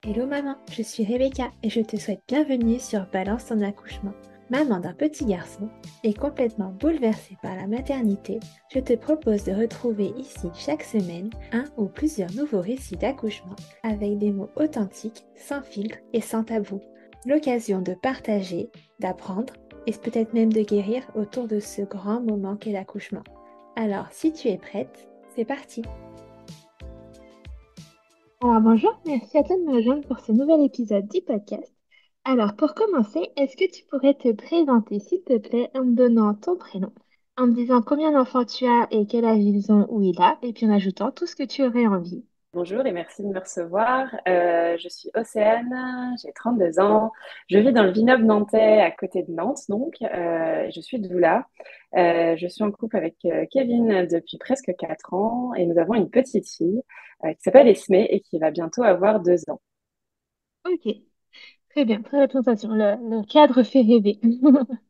Hello maman, je suis Rebecca et je te souhaite bienvenue sur Balance ton accouchement. Maman d'un petit garçon et complètement bouleversée par la maternité, je te propose de retrouver ici chaque semaine un ou plusieurs nouveaux récits d'accouchement avec des mots authentiques, sans filtre et sans tabou. L'occasion de partager, d'apprendre et peut-être même de guérir autour de ce grand moment qu'est l'accouchement. Alors si tu es prête, c'est parti! Alors bonjour, merci à toi de me rejoindre pour ce nouvel épisode du podcast. Alors pour commencer, est-ce que tu pourrais te présenter s'il te plaît en me donnant ton prénom, en me disant combien d'enfants tu as et quel âge ils ont ou il a, et puis en ajoutant tout ce que tu aurais envie. Bonjour et merci de me recevoir. Je suis Océane, j'ai 32 ans. Je vis dans le vignoble nantais à côté de Nantes, donc je suis doula. Je suis en couple avec Kevin depuis presque 4 ans et nous avons une petite fille qui s'appelle Esmé et qui va bientôt avoir 2 ans. Ok, très bien, très belle présentation. Le cadre fait rêver.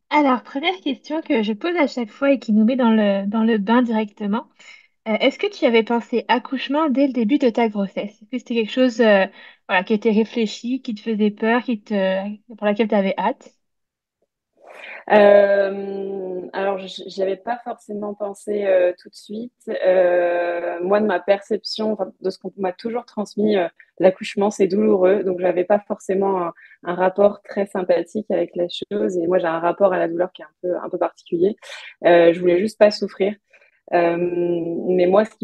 Alors, première question que je pose à chaque fois et qui nous met dans le bain directement. Est-ce que tu avais pensé accouchement dès le début de ta grossesse? Est-ce que c'était quelque chose voilà, qui était réfléchi, qui te faisait peur, pour laquelle tu avais hâte? Alors, j'y avais pas forcément pensé tout de suite. Moi, de ma perception, enfin, de ce qu'on m'a toujours transmis, l'accouchement, c'est douloureux. Donc, j'avais pas forcément un rapport très sympathique avec la chose. Et moi, j'ai un rapport à la douleur qui est un peu particulier. Je voulais juste pas souffrir. Mais moi, ce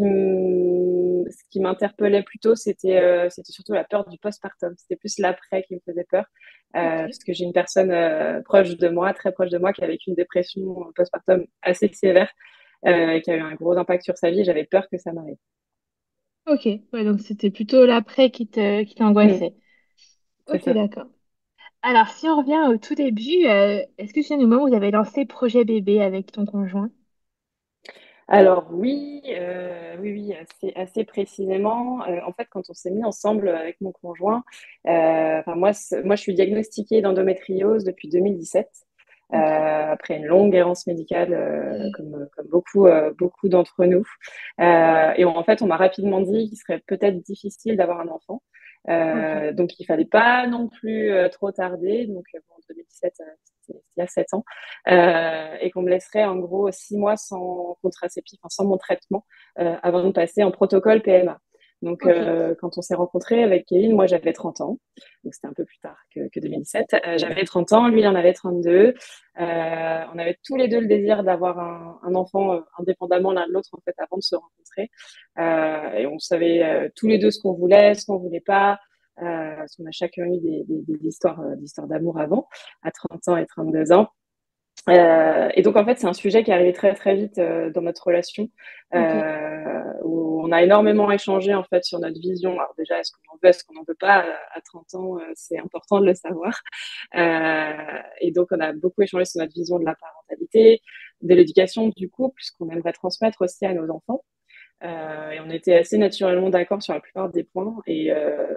qui m'interpellait plutôt, c'était surtout la peur du postpartum. C'était plus l'après qui me faisait peur, Ok. parce que j'ai une personne proche de moi, très proche de moi, qui a vécu une dépression postpartum assez sévère, et qui a eu un gros impact sur sa vie. J'avais peur que ça m'arrive. Ok, ouais, donc c'était plutôt l'après qui Mm, t'angoissait. c'est Ok, ça. d'accord. Alors, si on revient au tout début, est-ce que tu viens du moment où vous avez lancé Projet Bébé avec ton conjoint? Alors oui, oui, oui, assez précisément. En fait, quand on s'est mis ensemble avec mon conjoint, enfin moi, je suis diagnostiquée d'endométriose depuis 2017, Ok. après une longue errance médicale, comme beaucoup d'entre nous. Et en fait, on m'a rapidement dit qu'il serait peut-être difficile d'avoir un enfant. Ok. Donc il fallait pas non plus trop tarder. Donc bon, en 2017, c'était il y a 7 ans. Et qu'on me laisserait en gros 6 mois sans contraceptif, enfin, sans mon traitement, avant de passer en protocole PMA. Donc, Ok. quand on s'est rencontrés avec Kevin, moi j'avais 30 ans, donc c'était un peu plus tard que 2017. J'avais 30 ans, lui il en avait 32. On avait tous les deux le désir d'avoir un enfant indépendamement l'un de l'autre en fait avant de se rencontrer. Et on savait tous les deux ce qu'on voulait, ce qu'on voulait pas. Parce qu'on a chacun eu des d'histoires d'amour avant, à 30 ans et 32 ans. Et donc, en fait, c'est un sujet qui est arrivé très, très vite dans notre relation, Ok. où on a énormément échangé, en fait, sur notre vision. Alors déjà, est-ce qu'on en veut, est-ce qu'on n'en veut pas à 30 ans, c'est important de le savoir. Et donc, on a beaucoup échangé sur notre vision de la parentalité, de l'éducation du couple, ce qu'on aimerait transmettre aussi à nos enfants. Et on était assez naturellement d'accord sur la plupart des points. Et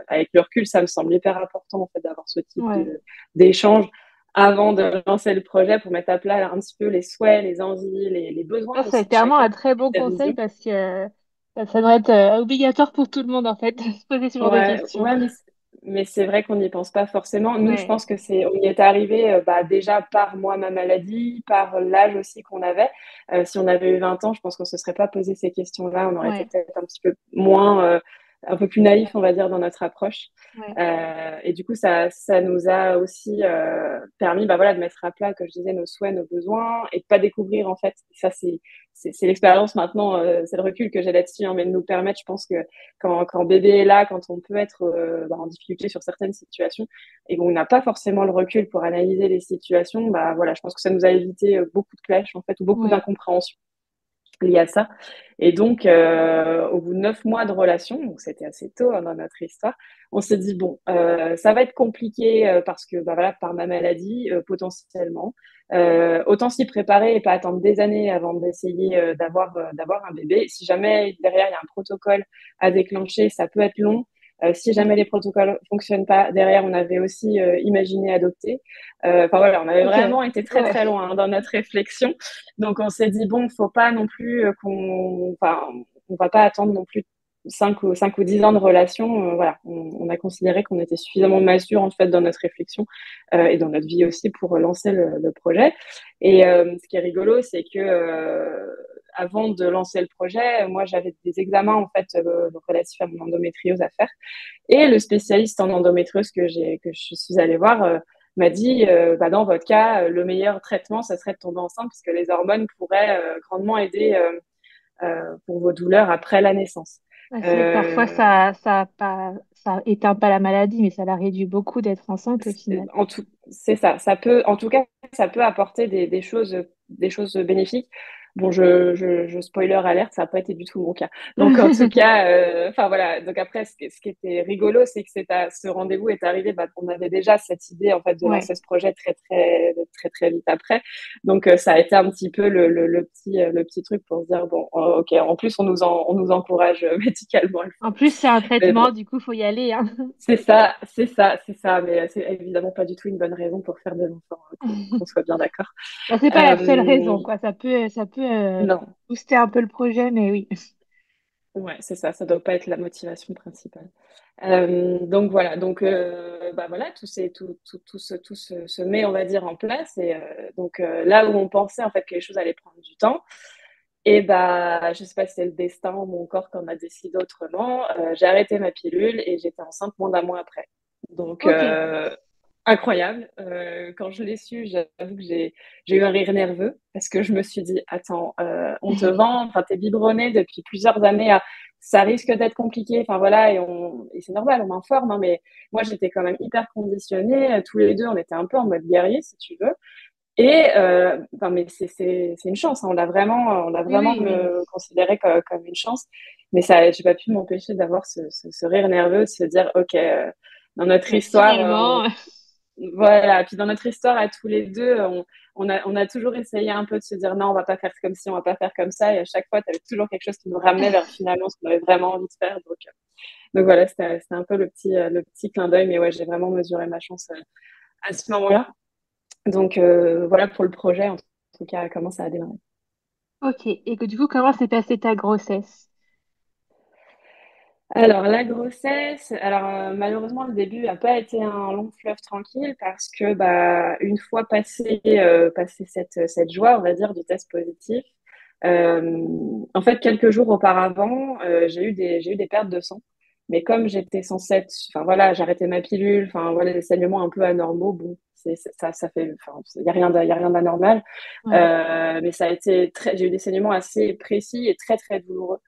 avec le recul, ça me semble hyper important en fait d'avoir ce type Ouais. d'échange avant de lancer le projet pour mettre à plat un petit peu les souhaits, les envies, les besoins Ça, c'est aussi de clairement chacun un très et bon sa conseil vision. parce que ça devrait être obligatoire pour tout le monde, en fait, de se poser ce genre de Ouais, questions. ouais, mais c'est vrai qu'on n'y pense pas forcément. Nous, je Ouais. pense que on y est arrivé bah, déjà par moi, ma maladie, par l'âge aussi qu'on avait. Si on avait eu 20 ans, je pense qu'on se serait pas posé ces questions-là. On aurait été Ouais. peut-être un petit peu moins, un peu plus naïf, on va dire, dans notre approche. Ouais. Et du coup, ça nous a aussi permis, bah voilà, de mettre à plat, comme je disais, nos souhaits, nos besoins, et de pas découvrir en fait. Ça, c'est l'expérience maintenant, c'est le recul que j'ai là-dessus, hein, mais de nous permettre, je pense que quand bébé est là, quand on peut être bah, en difficulté sur certaines situations et qu'on n'a pas forcément le recul pour analyser les situations, bah voilà, je pense que ça nous a évité beaucoup de clashs en fait ou beaucoup Ouais. d'incompréhension liées à ça. Et donc, au bout de 9 mois de relation, donc c'était assez tôt hein, dans notre histoire, on s'est dit bon, ça va être compliqué parce que bah voilà, par ma maladie potentiellement, autant s'y préparer et pas attendre des années avant d'essayer d'avoir un bébé. Si jamais derrière il y a un protocole à déclencher, ça peut être long. Si jamais les protocoles fonctionnent pas, derrière on avait aussi imaginé adopter. Enfin voilà, on avait Ok. vraiment été très Ouais. très loin hein, dans notre réflexion. Donc on s'est dit bon, faut pas non plus enfin, on va pas attendre non plus 5 ou 10 ans de relation, voilà, on a considéré qu'on était suffisamment mature en fait dans notre réflexion et dans notre vie aussi pour lancer le projet. Et ce qui est rigolo, c'est que avant de lancer le projet, moi j'avais des examens en fait relatifs à mon endométriose à faire. Et le spécialiste en endométriose que je suis allée voir m'a dit, bah, dans votre cas, le meilleur traitement, ça serait de tomber enceinte puisque les hormones pourraient grandement aider pour vos douleurs après la naissance. Ouais, c'est vrai que parfois, Euh, ça éteint pas la maladie, mais ça la réduit beaucoup d'être enceinte au final. c'est ça. Ça peut, en tout cas, ça peut apporter des choses bénéfiques. Bon, je spoiler alerte, ça n'a pas été du tout mon cas. Donc, en tout cas, enfin voilà. Donc après, ce qui était rigolo, c'est que ce rendez-vous est arrivé. Bah, on avait déjà cette idée en fait de Ouais. lancer ce projet très vite après. Donc, ça a été un petit peu le petit truc pour se dire bon, ok. En plus, on nous encourage médicalement à le En faire. plus, c'est un Mais bon, traitement, du coup, faut y aller, hein. c'est ça, mais c'est évidemment pas du tout une bonne raison pour faire des enfants, hein, qu'on soit bien d'accord. Bah, c'est pas la seule Euh, raison, quoi. Ça peut non, booster un peu le projet, mais oui. ouais, c'est ça doit pas être la motivation principale. Donc voilà, donc bah voilà, tout se met, on va dire, en place. Et donc là où on pensait en fait que les choses allaient prendre du temps, et bah je sais pas si c'est le destin ou mon corps qu'on a décidé autrement, j'ai arrêté ma pilule et j'étais enceinte moins d'un mois après. Donc Ok. incroyable. Quand je l'ai su, j'avoue que j'ai eu un rire nerveux parce que je me suis dit, attends, on te vend, enfin, t'es biberonné depuis plusieurs années à ça risque d'être compliqué. Enfin voilà, et c'est normal, on m'informe, hein, mais moi j'étais quand même hyper conditionnée. Tous les deux, on était un peu en mode guerrier, si tu veux. Et enfin, mais c'est une chance, hein, on l'a Oui, vraiment oui, oui. considéré comme une chance. Mais ça, j'ai pas pu m'empêcher d'avoir ce rire nerveux, de se dire, ok, dans notre Ouais, histoire, finalement, voilà, puis dans notre histoire à tous les deux, on a toujours essayé un peu de se dire non, on va pas faire comme ci, on va pas faire comme ça. Et à chaque fois, tu avais toujours quelque chose qui nous ramenait vers finalement ce qu'on avait vraiment envie de faire. Donc voilà, c'était un peu le petit clin d'œil. Mais ouais, j'ai vraiment mesuré ma chance à ce moment-là. Donc voilà pour le projet, en tout cas, comment ça a démarré. ok. Et que du coup, comment s'est passée ta grossesse? Alors, la grossesse, alors malheureusement, le début n'a pas été un long fleuve tranquille parce que bah, une fois passé cette joie, on va dire, du test positif, euh, en fait, quelques jours auparavant, j'ai eu des pertes de sang. Mais comme j'étais censée être, enfin voilà, j'ai arrêté ma pilule, enfin voilà, des saignements un peu anormaux, bon, ça fait, enfin, il y a rien d'anormal. Ouais. Mais ça a été j'ai eu des saignements assez précis et très douloureux.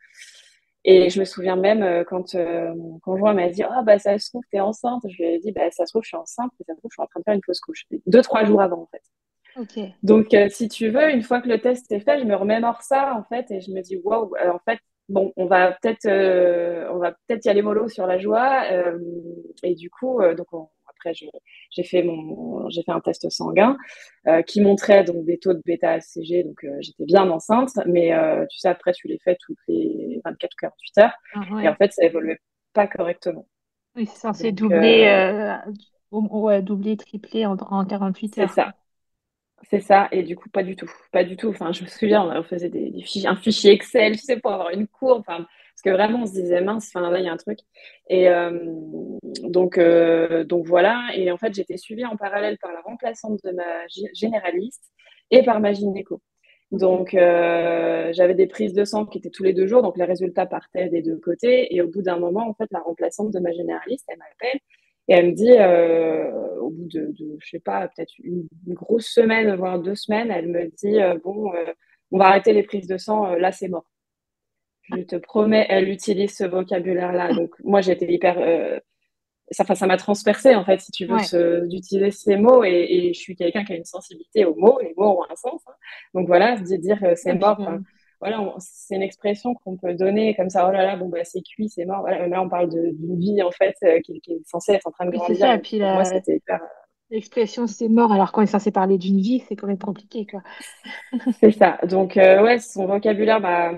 Et je me souviens même quand mon conjoint m'a dit ah bah ça se trouve t'es enceinte, je lui ai dit bah ça se trouve je suis enceinte, mais ça se trouve je suis en train de faire une fausse couche. 2 3 jours avant en fait. Ok. Donc si tu veux, une fois que le test est fait, je me remémore ça en fait et je me dis waouh, en fait bon on va peut-être y aller mollo sur la joie et du coup après j'ai fait un test sanguin qui montrait donc des taux de bêta-HCG, donc j'étais bien enceinte, mais tu sais, après, tu les fais toutes les 24 ou 48 heures, Ah, et en ouais. fait, ça évoluait pas correctement. Oui, c'est censé Donc, doubler, ouais, doubler, tripler en 48 c'est heures, quoi. ça, c'est ça, et du coup, pas du tout, pas du tout. Enfin, je me souviens, on faisait un fichier Excel, tu sais, pour avoir une courbe, enfin, parce que vraiment, on se disait, mince, enfin, là, il y a un truc. Et donc voilà, et en fait, j'étais suivie en parallèle par la remplaçante de ma généraliste et par ma gynéco. Ok. Donc, j'avais des prises de sang qui étaient tous les 2 jours, donc les résultats partaient des deux côtés. Et au bout d'un moment, en fait, la remplaçante de ma généraliste, elle m'appelle et elle me dit, au bout je sais pas, peut-être une grosse semaine, voire 2 semaines, elle me dit, bon, on va arrêter les prises de sang, là, c'est mort. Je te promets, elle utilise ce vocabulaire-là. Donc, moi, j'étais hyper ça m'a transpercé en fait, si tu veux, Ouais. d'utiliser ces mots et je suis quelqu'un qui a une sensibilité aux mots, les mots ont un sens. Hein. Donc voilà, de dire c'est Et puis mort, enfin, voilà, c'est une expression qu'on peut donner comme ça, oh là là, bon bah c'est cuit, c'est mort. Voilà, là on parle d'une vie en fait qui est censée être en train de oui, c'est grandir. ça. Et Donc puis pour moi c'était hyper. l'expression c'est mort alors qu'on est censé parler d'une vie, c'est quand même compliqué, quoi. C'est ça. Donc ouais, son vocabulaire m'a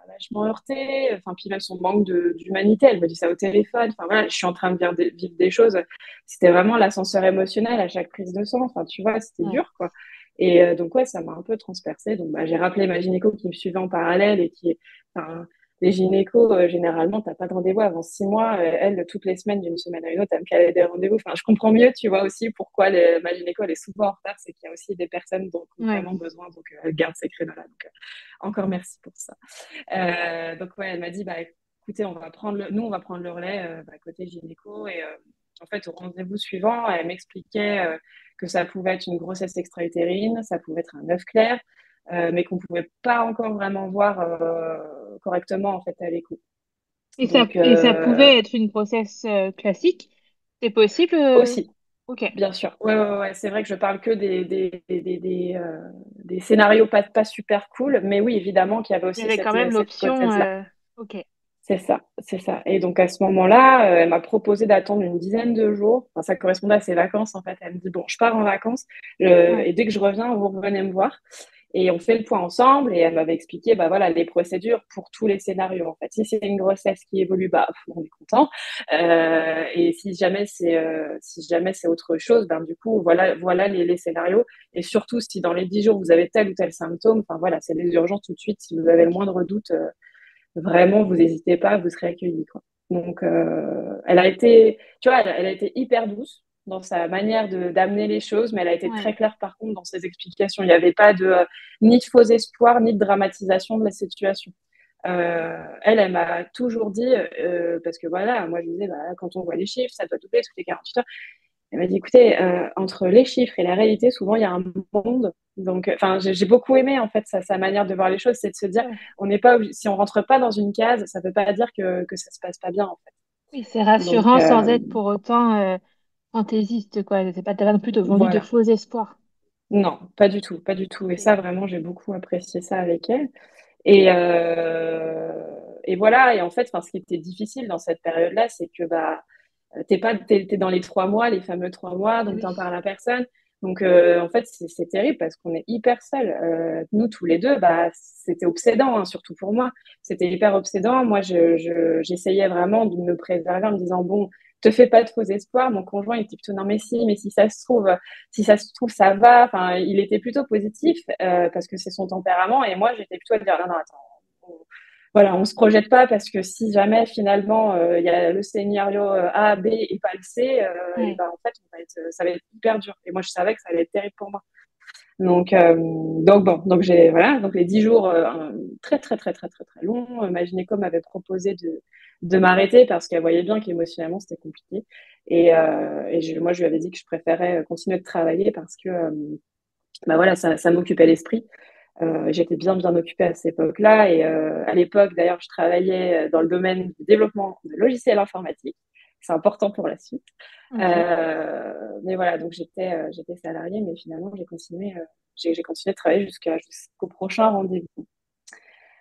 vachement heurté. Enfin puis même son manque d'humanité. Elle me dit ça au téléphone. Enfin voilà, je suis en train de vivre des choses. C'était vraiment l'ascenseur émotionnel à chaque prise de sang. Enfin tu vois, c'était Ouais. dur quoi. Et donc ouais, ça m'a un peu transpercée. Donc bah, j'ai rappelé ma gynéco qui me suivait en parallèle et enfin, les gynécos, généralement, t'as pas de rendez-vous avant 6 mois. Elle, toutes les semaines, d'une semaine à une autre, elle me calait des rendez-vous. Enfin, je comprends mieux, tu vois, aussi pourquoi ma gynéco, elle est souvent en retard. C'est qu'il y a aussi des personnes dont, qui ont Ouais. vraiment besoin. Donc, elle garde ces créneaux-là. Donc, encore merci pour ça. Donc, ouais, elle m'a dit, bah, écoutez, nous, on va prendre le relais côté gynéco. Et en fait, au rendez-vous suivant, elle m'expliquait que ça pouvait être une grossesse extra-utérine, ça pouvait être un œuf clair, mais qu'on pouvait pas encore vraiment voir correctement en fait à l'écho. Donc Et ça pouvait être une grossesse classique. C'est possible? aussi, Ok. bien sûr. Ouais, ouais, ouais. C'est vrai que je parle que des scénarios pas super cool, mais oui, évidemment qu'il y avait Il y aussi avait quand même cette l'option. hypothèse-là. Ok. C'est ça, c'est ça. Et donc à ce moment-là, elle m'a proposé d'attendre une dizaine de jours. Enfin, ça correspondait à ses vacances en fait. Elle me dit bon, je pars en vacances Ouais. et dès que je reviens, vous revenez me voir. Et on fait le point ensemble et elle m'avait expliqué bah voilà les procédures pour tous les scénarios en fait. Si c'est une grossesse qui évolue, bah on est content. Et si jamais c'est autre chose, ben du coup voilà les scénarios. Et surtout si dans les 10 jours vous avez tel ou tel symptôme, enfin voilà c'est les urgences tout de suite. Si vous avez le Ok. moindre doute, vraiment vous n'hésitez pas, vous serez accueillis quoi. Donc elle a été, tu vois, elle a été hyper douce dans sa manière d'amener les choses, mais elle a été très Ouais. claire par contre dans ses explications. Il n'y avait pas ni de faux espoirs, ni de dramatisation de la situation. Elle m'a toujours dit, parce que voilà, moi je disais, bah, quand on voit les chiffres, ça doit doubler toutes les 48 heures. Elle m'a dit, écoutez, entre les chiffres et la réalité, souvent il y a un monde. Donc, enfin, j'ai beaucoup aimé en fait sa manière de voir les choses, c'est de se dire, Ouais. on n'est pas, si on rentre pas dans une case, ça ne veut pas dire que ça se passe pas bien en fait. Oui, c'est Donc, rassurant sans être pour autant fantaisiste, quoi. C'est pas, t'as pas non plus de vendu de voilà. faux espoirs. Non, pas du tout, pas du tout. Et Ok. ça, vraiment, j'ai beaucoup apprécié ça avec elle. Et, et voilà. Et en fait, enfin, ce qui était difficile dans cette période-là, c'est que bah, t'es dans les 3 mois, les fameux 3 mois, Eh donc t'en oui. parles à personne. Donc en fait, c'est terrible parce qu'on est hyper seuls. Nous, tous les deux, bah, c'était obsédant, hein, surtout pour moi. C'était hyper obsédant. Moi, j'essayais vraiment de me préserver en me disant, bon, te fais pas de faux espoirs. Mon conjoint, il était plutôt, non, mais si, si ça se trouve, ça va. Enfin, il était plutôt positif parce que c'est son tempérament. Et moi, j'étais plutôt à dire, non, non, attends, voilà, on se projette pas parce que si jamais finalement il y a le scénario A, B et pas le C, et Ouais. ben, en fait ça va être hyper dur. Et moi je savais que ça allait être terrible pour moi. Donc bon, donc j'ai voilà, donc les 10 jours très très très très très très longs. Ma gynéco m'avait proposé de m'arrêter parce qu'elle voyait bien qu'émotionnellement c'était compliqué. Moi je lui avais dit que je préférais continuer de travailler parce que bah voilà ça m'occupait l'esprit. J'étais bien occupée à cette époque-là et à l'époque d'ailleurs je travaillais dans le domaine du développement de logiciels informatiques. C'est important pour la suite. Ok. Mais voilà, donc j'étais salariée, mais finalement j'ai continué de travailler jusqu'au prochain rendez-vous.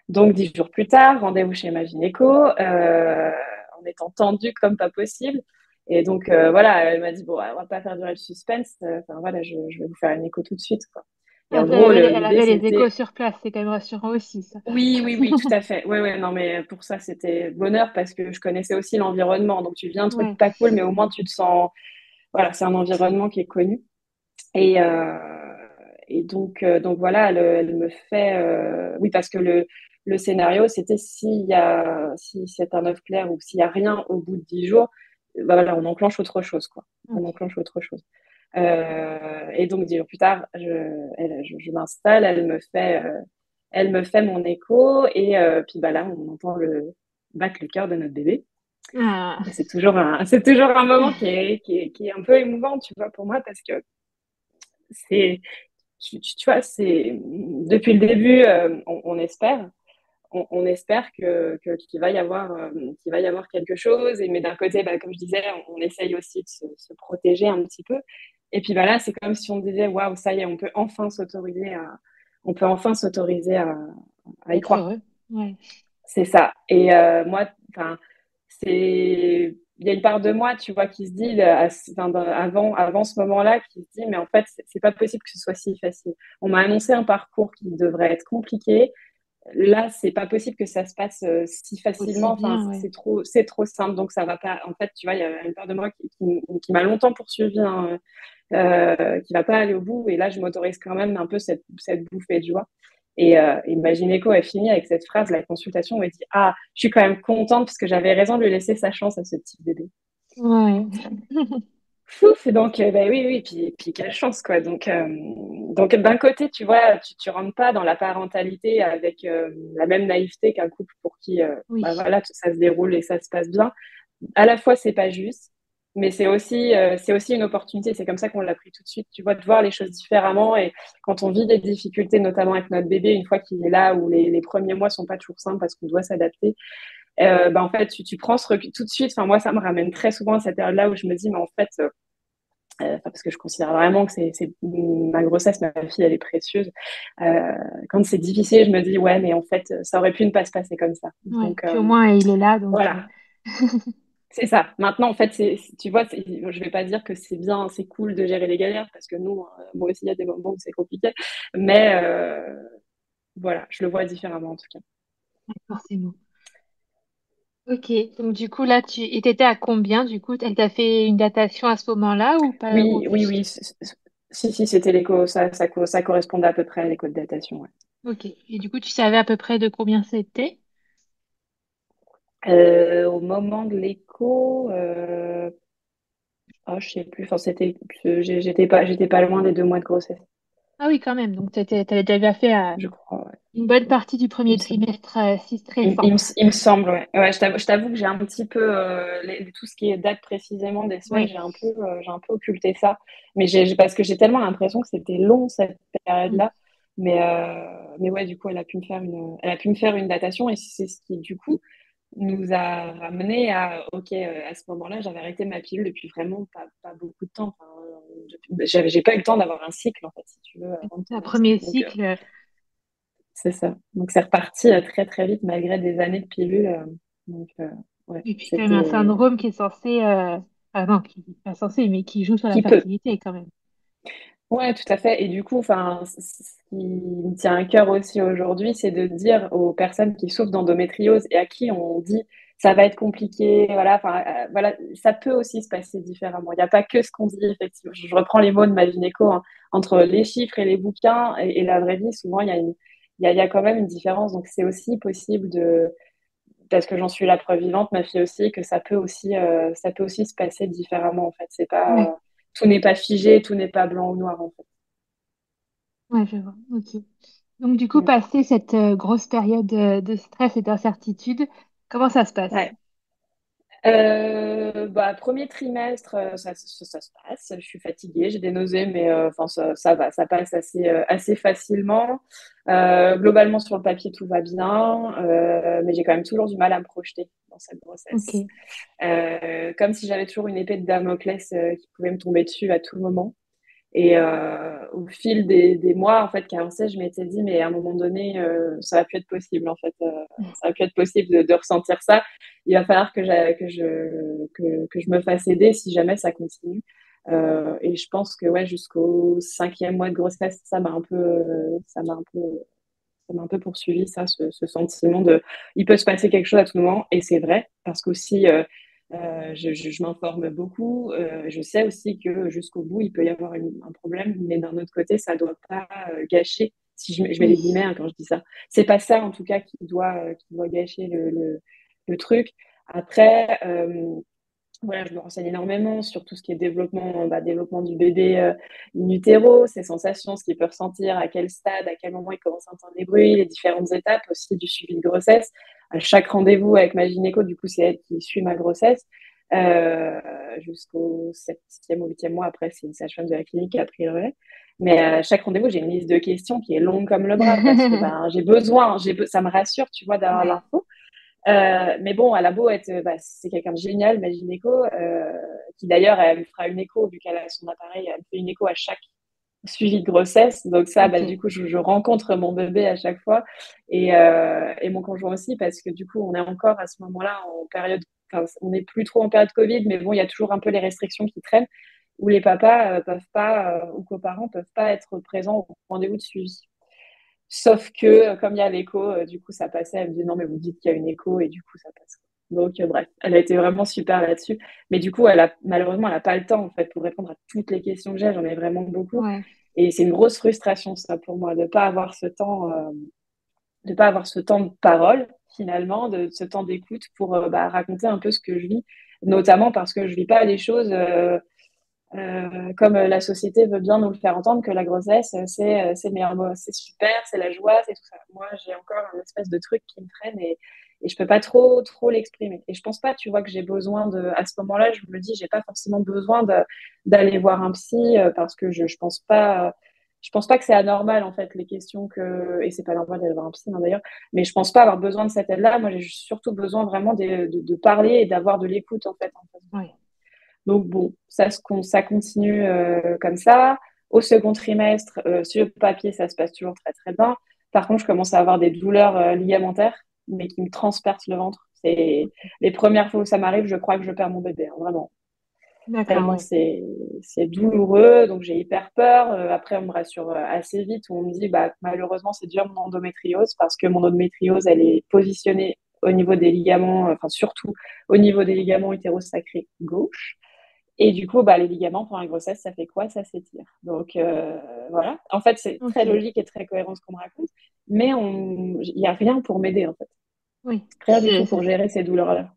Donc 10 jours plus tard, rendez-vous chez ma gynéco, en étant tendue comme pas possible. Et donc voilà, elle m'a dit bon, on va pas faire durer le suspense. Enfin voilà, je vais vous faire une écho tout de suite quoi. Et Ah, en puis gros, elle l'idée avait les échos c'était sur place, c'est quand même rassurant aussi, ça. oui, oui, oui, tout à fait. Ouais, ouais, non, mais pour ça, c'était bonheur parce que je connaissais aussi l'environnement. Donc, tu viens un truc Ouais. pas cool, mais au moins, tu te sens. Voilà, c'est un environnement qui est connu. Et, euh, et donc voilà, elle me fait. Oui, parce que le scénario, c'était si c'est un œuf clair ou s'il n'y a rien au bout de 10 jours, bah voilà, on enclenche autre chose, quoi. On Ok. enclenche autre chose. Et donc, 10 jours plus tard, je m'installe, elle me fait mon écho et puis bah là, on entend battre le cœur de notre bébé. Ah. Et c'est toujours un moment qui est un peu émouvant, tu vois, pour moi, parce que c'est, tu vois, depuis le début, on espère. On espère qu'il va y avoir quelque chose. Mais d'un côté, bah, comme je disais, on essaye aussi de se protéger un petit peu. Et puis bah, là, c'est comme si on disait, waouh, ça y est, on peut enfin s'autoriser à y Être croire. heureux. Ouais. C'est ça. Et moi, enfin, il y a une part de moi, tu vois, qui se dit, avant ce moment-là, qui se dit, mais en fait, c'est pas possible que ce soit si facile. On m'a annoncé un parcours qui devrait être compliqué. Là, c'est pas possible que ça se passe si Aussi facilement. Enfin, bien, ouais. c'est trop simple, donc ça va pas. En fait, tu vois, il y a une part de moi qui m'a longtemps poursuivi, qui va pas aller au bout. Et là, je m'autorise quand même un peu cette bouffée de joie. Et ma gynéco a fini avec cette phrase, la consultation, où elle dit: «Ah, je suis quand même contente parce que j'avais raison de lui laisser sa chance à ce petit bébé». Ouais. Ouf, et donc, bah oui, oui, puis quelle chance, quoi. Donc d'un côté, tu vois, tu rentres pas dans la parentalité avec la même naïveté qu'un couple pour qui, bah Oui. voilà, tout ça se déroule et ça se passe bien. À la fois, c'est pas juste, mais c'est aussi une opportunité. C'est comme ça qu'on l'a pris tout de suite, tu vois, de voir les choses différemment. Et quand on vit des difficultés, notamment avec notre bébé, une fois qu'il est là, où les premiers mois sont pas toujours simples parce qu'on doit s'adapter, bah en fait, tu prends ce recul tout de suite. Enfin, moi, ça me ramène très souvent à cette période-là où je me dis, mais en fait, parce que je considère vraiment que c'est ma grossesse, ma fille, elle est précieuse. Quand c'est difficile, je me dis, ouais, mais en fait, ça aurait pu ne pas se passer comme ça. Ouais. Donc, Puis au moins, il est là, donc. voilà. C'est ça. Maintenant, en fait, tu vois, je vais pas dire que c'est bien, c'est cool de gérer les galères, parce que nous, moi aussi, il y a des moments où c'est compliqué. Mais voilà, je le vois différemment en tout cas. Forcément. Ok, donc du coup là, et t'étais à combien du coup? Elle t'a fait une datation à ce moment-là ou pas Oui, oui, robuste? oui. Si, c'était l'écho, ça correspondait à peu près à l'écho de datation. Ouais. Ok, et du coup tu savais à peu près de combien c'était? Au moment de l'écho, je sais plus. Enfin, j'étais pas loin des 2 mois de grossesse, Ah oui, quand même, donc t'avais déjà fait je crois. Ouais. une bonne partie du Il premier me semble. trimestre si stressant. Il me semble, ouais. Ouais, je t'avoue que j'ai un petit peu tout ce qui est date précisément des semaines, Ouais. j'ai un peu occulté ça. Mais parce que j'ai tellement l'impression que c'était long cette Mm. période-là. Mais ouais, du coup, elle a pu me faire une datation, et c'est ce qui, du coup, nous a ramené à, ok, à ce moment-là, j'avais arrêté ma pilule depuis vraiment pas beaucoup de temps. Enfin, j'ai pas eu le temps d'avoir un cycle, en fait, si tu veux, avant de Un tomber enceinte. premier Donc, cycle, c'est ça. Donc, c'est reparti très, très vite malgré des années de pilule. Donc, ouais, et puis quand même un c'était syndrome qui est censé, ah non, qui pas censé, mais qui joue sur la qui peut. fertilité quand même. Ouais, tout à fait. Et du coup, enfin, ce qui me tient à cœur aussi aujourd'hui, c'est de dire aux personnes qui souffrent d'endométriose et à qui on dit ça va être compliqué, voilà, enfin, voilà, ça peut aussi se passer différemment. Il n'y a pas que ce qu'on dit, effectivement. Je reprends les mots de ma gynéco, hein. Entre les chiffres et les bouquins et la vraie vie, souvent, il y a quand même une différence. Donc, c'est aussi possible parce que j'en suis la preuve vivante, ma fille aussi, que ça peut aussi se passer différemment, en fait. C'est pas, Ouais, tout n'est pas figé, tout n'est pas blanc ou noir, en fait. ouais, je vois. Ok. Donc du coup, Mm. passer cette grosse période de stress et d'incertitude, comment ça se passe? Ouais. Bah, premier trimestre, ça se passe. Je suis fatiguée, j'ai des nausées, mais enfin ça va, ça passe assez facilement. Globalement, sur le papier, tout va bien, mais j'ai quand même toujours du mal à me projeter dans cette grossesse. Ok. Comme si j'avais toujours une épée de Damoclès qui pouvait me tomber dessus à tout moment. Et au fil des mois, en fait, qui avançaient, je m'étais dit, mais à un moment donné, ça va plus être possible, en fait. Ça va plus être possible de ressentir ça. Il va falloir que je me fasse aider si jamais ça continue. Et je pense que ouais, jusqu'au 5e mois de grossesse, ça m'a un peu poursuivi, ça, ce sentiment de, il peut se passer quelque chose à tout moment. Et c'est vrai, parce qu'aussi, je m'informe beaucoup. Je sais aussi que jusqu'au bout, il peut y avoir un problème, mais d'un autre côté, ça ne doit pas gâcher. Si je mets les Oui. guillemets hein, quand je dis ça, c'est pas ça en tout cas qui doit gâcher le truc. Après, voilà, je me renseigne énormément sur tout ce qui est développement du bébé in utero, ses sensations, ce qu'il peut ressentir, à quel stade, à quel moment il commence à entendre des bruits, les différentes étapes aussi du suivi de grossesse. À chaque rendez-vous avec ma gynéco, du coup, c'est elle qui suit ma grossesse jusqu'au 7e ou 8e mois. Après, c'est une sage-femme de la clinique qui a pris le relais. Mais à chaque rendez-vous, j'ai une liste de questions qui est longue comme le bras parce que ben, j'ai besoin, ça me rassure, tu vois, d'avoir Ouais. l'info. Mais bon, elle a beau être, c'est quelqu'un de génial, ma gynéco, qui d'ailleurs, elle me fera une écho, vu qu'elle a son appareil, elle me fait une écho à chaque suivi de grossesse. Donc ça, bah, Ok. du coup, je rencontre mon bébé à chaque fois et mon conjoint aussi, parce que du coup, on est encore à ce moment-là en période, enfin, on n'est plus trop en période Covid, mais bon, il y a toujours un peu les restrictions qui traînent, où les papas peuvent pas, ou coparents peuvent pas être présents au rendez-vous de suivi. Sauf que, comme il y a l'écho, du coup, ça passait. Elle me dit non, mais vous dites qu'il y a une écho et du coup, ça passe. Donc, bref, elle a été vraiment super là-dessus. Mais du coup, malheureusement, elle n'a pas le temps, en fait, pour répondre à toutes les questions que j'ai. J'en ai vraiment beaucoup. Ouais. Et c'est une grosse frustration, ça, pour moi, de ne pas avoir ce temps, de pas avoir ce temps de parole, finalement, de ce temps d'écoute pour raconter un peu ce que je vis, notamment parce que je vis pas les choses comme la société veut bien nous le faire entendre, que la grossesse, c'est le meilleur mot, c'est super, c'est la joie, c'est tout ça. Moi, j'ai encore un espèce de truc qui me traîne et je peux pas trop l'exprimer. Et je pense pas, tu vois, que j'ai besoin à ce moment-là, je me dis, j'ai pas forcément besoin d'aller voir un psy parce que je pense pas que c'est anormal, en fait, les questions et c'est pas normal d'aller voir un psy, hein, d'ailleurs, mais je pense pas avoir besoin de cette aide-là. Moi, j'ai surtout besoin vraiment de parler et d'avoir de l'écoute, en fait, en face de Oui. moi. Donc bon, ça continue comme ça. Au second trimestre, sur le papier, ça se passe toujours très très bien. Par contre, je commence à avoir des douleurs ligamentaires, mais qui me transpercent le ventre. C'est les premières fois où ça m'arrive, je crois que je perds mon bébé, hein, vraiment. D'accord, Tellement oui. c'est douloureux, donc j'ai hyper peur. Après, on me rassure assez vite, où on me dit, bah, malheureusement, c'est dur mon endométriose, parce que mon endométriose, elle est positionnée au niveau des ligaments, enfin surtout au niveau des ligaments utérosacrés gauche. Et du coup, bah, les ligaments pendant la grossesse, ça fait quoi? Ça s'étire. Donc voilà. En fait, c'est très Ok. logique et très cohérent ce qu'on me raconte, mais il n'y a rien pour m'aider en fait. Oui. Rien du tout pour gérer ces douleurs-là.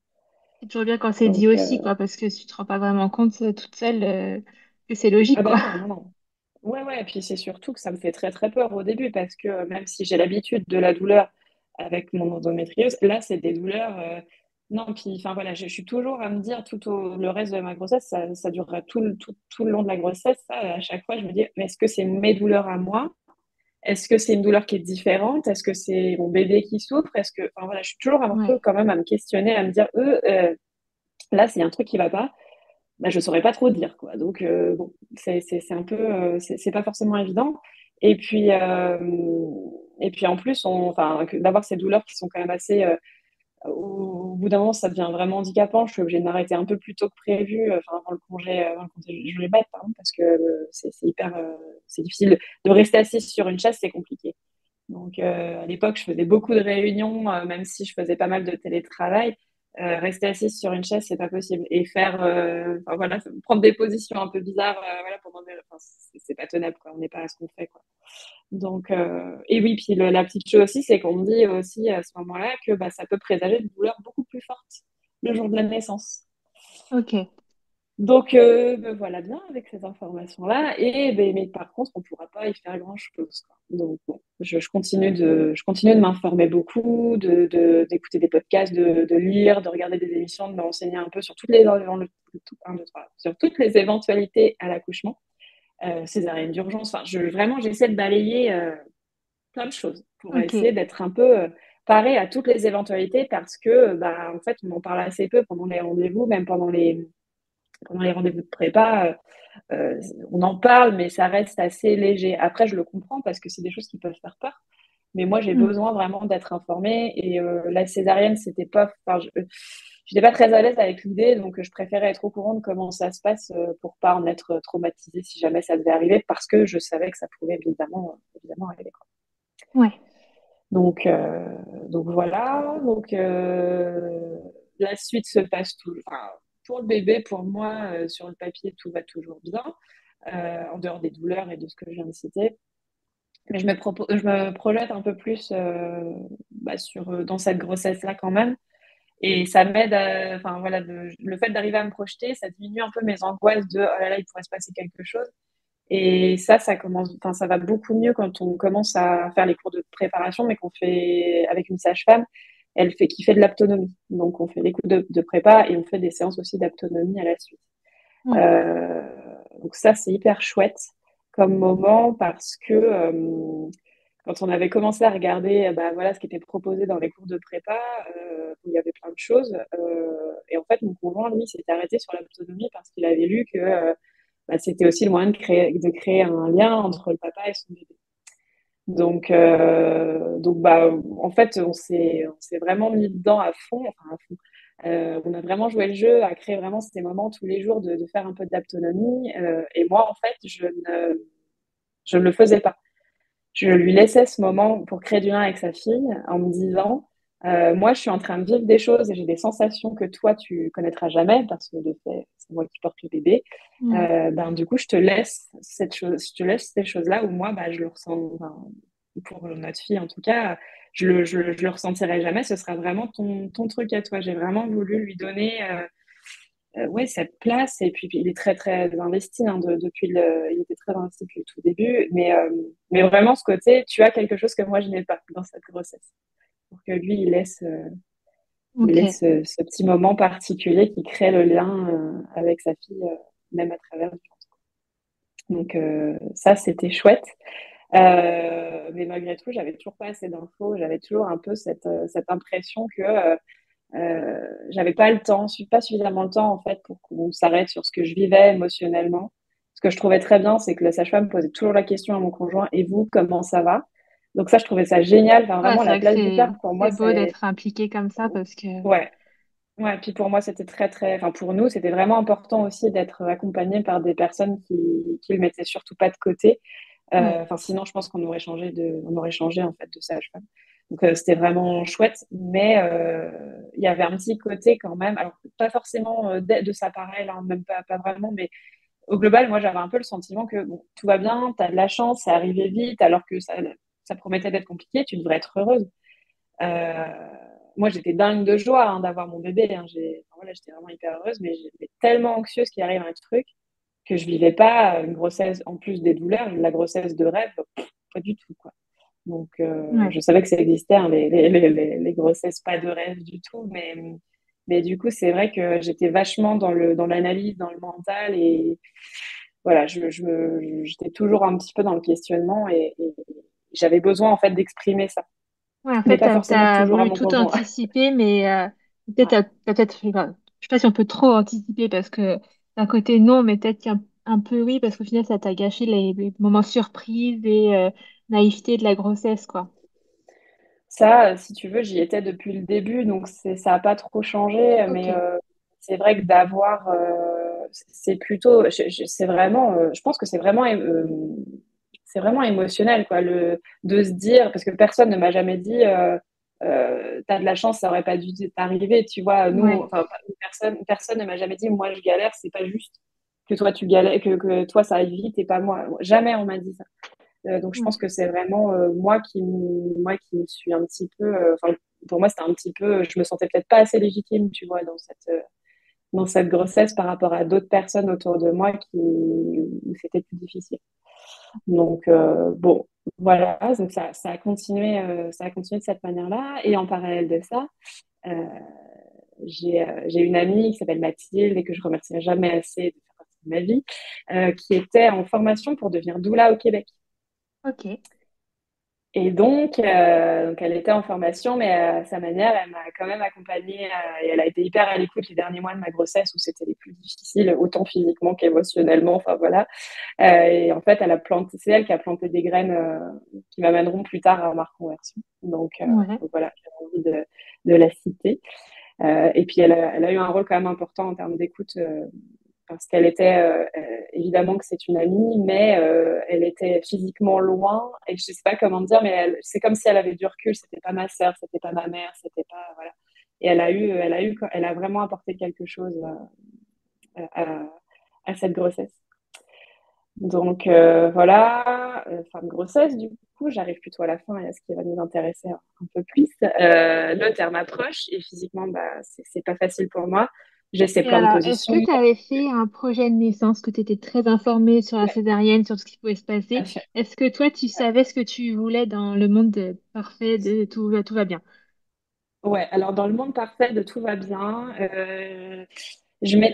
C'est toujours bien quand c'est dit Donc aussi, quoi, parce que si tu te rends pas vraiment compte toute seule que c'est logique, ah quoi. bah non, non, non. Ouais, ouais. Et puis c'est surtout que ça me fait très très peur au début parce que même si j'ai l'habitude de la douleur avec mon endométriose, là c'est des douleurs. Non, puis enfin voilà, je suis toujours à me dire le reste de ma grossesse, ça durera tout le long de la grossesse. Ça, à chaque fois, je me dis, mais est-ce que c'est mes douleurs à moi? Est-ce que c'est une douleur qui est différente? Est-ce que c'est mon bébé qui souffre? Enfin voilà, je suis toujours un peu Ouais. quand même à me questionner, à me dire, là, s'il y a un truc qui va pas, bah, je saurais pas trop dire, quoi. Donc, bon, c'est un peu, c'est pas forcément évident. Et puis, euh, et puis en plus, enfin, d'avoir ces douleurs qui sont quand même assez, au bout d'un moment, ça devient vraiment handicapant. Je suis obligée de m'arrêter un peu plus tôt que prévu, enfin, avant le congé je les bête, pardon, parce que c'est hyper, c'est difficile de rester assise sur une chaise, c'est compliqué. Donc, à l'époque, je faisais beaucoup de réunions, même si je faisais pas mal de télétravail. Rester assise sur une chaise, c'est pas possible. Et enfin, voilà, prendre des positions un peu bizarres, voilà, enfin, c'est pas tenable, quoi. On n'est pas à ce qu'on fait, quoi. Donc, et oui, puis la petite chose aussi, c'est qu'on me dit aussi à ce moment-là que bah, ça peut présager de douleurs beaucoup plus fortes le jour de la naissance. Ok. Donc, me voilà bien avec ces informations-là. Mais par contre, on ne pourra pas y faire grand-chose, quoi. Donc, bon, je continue de m'informer beaucoup, d'écouter des podcasts, de lire, de regarder des émissions, de me renseigner un peu sur sur toutes les éventualités à l'accouchement, césarienne d'urgence. Enfin, vraiment, j'essaie de balayer plein de choses pour essayer Ok. d'être un peu parée à toutes les éventualités parce que, bah, en fait, on en parle assez peu pendant les rendez-vous, même pendant les rendez-vous de prépa, on en parle, mais ça reste assez léger. Après, je le comprends parce que c'est des choses qui peuvent faire peur. Mais moi, j'ai Hmm. besoin vraiment d'être informée. Et la césarienne, c'était pas. Enfin, je n'étais pas très à l'aise avec l'idée, donc je préférais être au courant de comment ça se passe pour pas en être traumatisée si jamais ça devait arriver, parce que je savais que ça pouvait évidemment arriver, quoi. Ouais. Donc, donc voilà. Donc la suite se passe tout. Enfin, pour le bébé, pour moi, sur le papier, tout va toujours bien, en dehors des douleurs et de ce que je viens de citer. Mais je me projette un peu plus dans cette grossesse-là quand même. Et ça m'aide enfin voilà, le fait d'arriver à me projeter, ça diminue un peu mes angoisses de oh là là, il pourrait se passer quelque chose. Et ça commence, enfin, ça va beaucoup mieux quand on commence à faire les cours de préparation, mais qu'on fait avec une sage-femme, qui fait de l'autonomie. Donc, on fait des cours de prépa et on fait des séances aussi d'autonomie à la suite. Ouais. Euh, donc ça, c'est hyper chouette comme moment parce que quand on avait commencé à regarder bah, voilà, ce qui était proposé dans les cours de prépa, où il y avait plein de choses, et en fait, mon conjoint, lui, s'était arrêté sur l'autonomie parce qu'il avait lu que bah, c'était aussi le moyen de créer un lien entre le papa et son bébé. Donc bah, en fait, on s'est vraiment mis dedans à fond, enfin à fond. On a vraiment joué le jeu à créer vraiment ces moments tous les jours de faire un peu d'autonomie. Et moi, en fait, je ne le faisais pas. Je lui laissais ce moment pour créer du lien avec sa fille en me disant, Moi, je suis en train de vivre des choses et j'ai des sensations que toi, tu connaîtras jamais parce que de fait, c'est moi qui porte le bébé. Ouais. Ben, du coup, je te laisse cette chose, je te laisse ces choses-là où moi, bah, je le ressens, enfin, pour notre fille en tout cas, je le ressentirai jamais. Ce sera vraiment ton truc à toi. J'ai vraiment voulu lui donner ouais, cette place. Et puis, il est très, très investi hein, il était très investi depuis le tout début. Mais vraiment, ce côté, tu as quelque chose que moi, je n'ai pas dans cette grossesse. Pour que lui, il Ok. laisse ce petit moment particulier qui crée le lien avec sa fille, même à travers du ventre. Donc, ça, c'était chouette. Mais malgré tout, j'avais toujours pas assez d'infos. J'avais toujours un peu cette impression que j'avais pas le temps, pas suffisamment le temps en fait pour qu'on s'arrête sur ce que je vivais émotionnellement. Ce que je trouvais très bien, c'est que la sage-femme posait toujours la question à mon conjoint, et vous, comment ça va? Donc ça, je trouvais ça génial. Enfin, Ouais, vraiment, c'est la vrai que place du père, pour c'est moi, beau c'est... d'être impliqué comme ça parce que Ouais, ouais. Puis pour moi, c'était très, très... Enfin, pour nous, c'était vraiment important aussi d'être accompagné par des personnes qui le mettaient surtout pas de côté. ouais. Enfin, sinon, je pense on aurait changé en fait de sage-femme. Donc, c'était vraiment chouette, mais il y avait un petit côté quand même, alors pas forcément de sa pareille, hein, même pas vraiment, mais au global, moi, j'avais un peu le sentiment que bon, tout va bien, tu as de la chance, c'est arrivé vite, alors que ça promettait d'être compliqué, tu devrais être heureuse. Euh, Moi, j'étais dingue de joie hein, d'avoir mon bébé. Hein. Enfin, voilà, j'étais vraiment hyper heureuse, mais j'étais tellement anxieuse qu'il arrive un truc que je vivais pas une grossesse, en plus des douleurs, la grossesse de rêve, pas du tout, quoi. Donc, Ouais. je savais que ça existait, hein, les grossesses pas de rêve du tout, mais du coup, c'est vrai que j'étais vachement dans l'analyse, dans le mental, et voilà, j'étais toujours un petit peu dans le questionnement, et j'avais besoin, en fait, d'exprimer ça, Ouais, en mais fait, pas forcément t'as toujours à voulu mon tout conjoint. anticiper, mais peut-être, Ouais. enfin, je sais pas si on peut trop anticiper parce que d'un côté non, mais peut-être un peu oui, parce qu'au final, ça t'a gâché les moments surprises et naïveté de la grossesse, quoi. Ça, si tu veux, j'y étais depuis le début, donc ça n'a pas trop changé. Mais Ok. c'est vrai que d'avoir, c'est plutôt, c'est vraiment, je pense que c'est vraiment émotionnel, quoi, de se dire, parce que personne ne m'a jamais dit, t'as de la chance, ça aurait pas dû t'arriver, tu vois. Nous, Ouais. enfin, personne ne m'a jamais dit, moi je galère, c'est pas juste que toi tu galères, que toi ça aille vite et pas moi. Jamais on m'a dit ça. Donc je Ouais. pense que c'est vraiment moi qui me suis un petit peu, enfin pour moi c'était un petit peu, je me sentais peut-être pas assez légitime, tu vois, dans cette grossesse par rapport à d'autres personnes autour de moi où c'était plus difficile. Donc bon, voilà, donc ça a continué de cette manière-là. Et en parallèle de ça, euh, j'ai une amie qui s'appelle Mathilde et que je remercierai jamais assez de faire partie de ma vie, qui était en formation pour devenir doula au Québec. Ok. Et donc, elle était en formation, mais à sa manière, elle m'a quand même accompagnée et elle a été hyper à l'écoute les derniers mois de ma grossesse où c'était les plus difficiles, autant physiquement qu'émotionnellement. Enfin voilà. Et en fait, c'est elle qui a planté des graines qui m'amèneront plus tard à ma reconversion. Ouais. Donc voilà, j'ai envie de la citer. Et puis elle a eu un rôle quand même important en termes d'écoute parce qu'elle était, évidemment que c'est une amie, mais elle était physiquement loin, et je sais pas comment dire, mais c'est comme si elle avait du recul, c'était pas ma sœur, c'était pas ma mère, c'était pas, voilà. Et elle a vraiment apporté quelque chose à, à cette grossesse. Donc voilà, fin de grossesse, du coup, j'arrive plutôt à la fin et à ce qui va nous intéresser un peu plus. Le terme approche, et physiquement, bah, c'est pas facile pour moi. J'ai ces Et plans de alors, est-ce position. que tu avais fait un projet de naissance, que tu étais très informée sur la Ouais, césarienne, sur ce qui pouvait se passer? Est-ce que toi, tu savais ce que tu voulais dans le monde parfait de tout va bien? ouais, alors dans le monde parfait de tout va bien,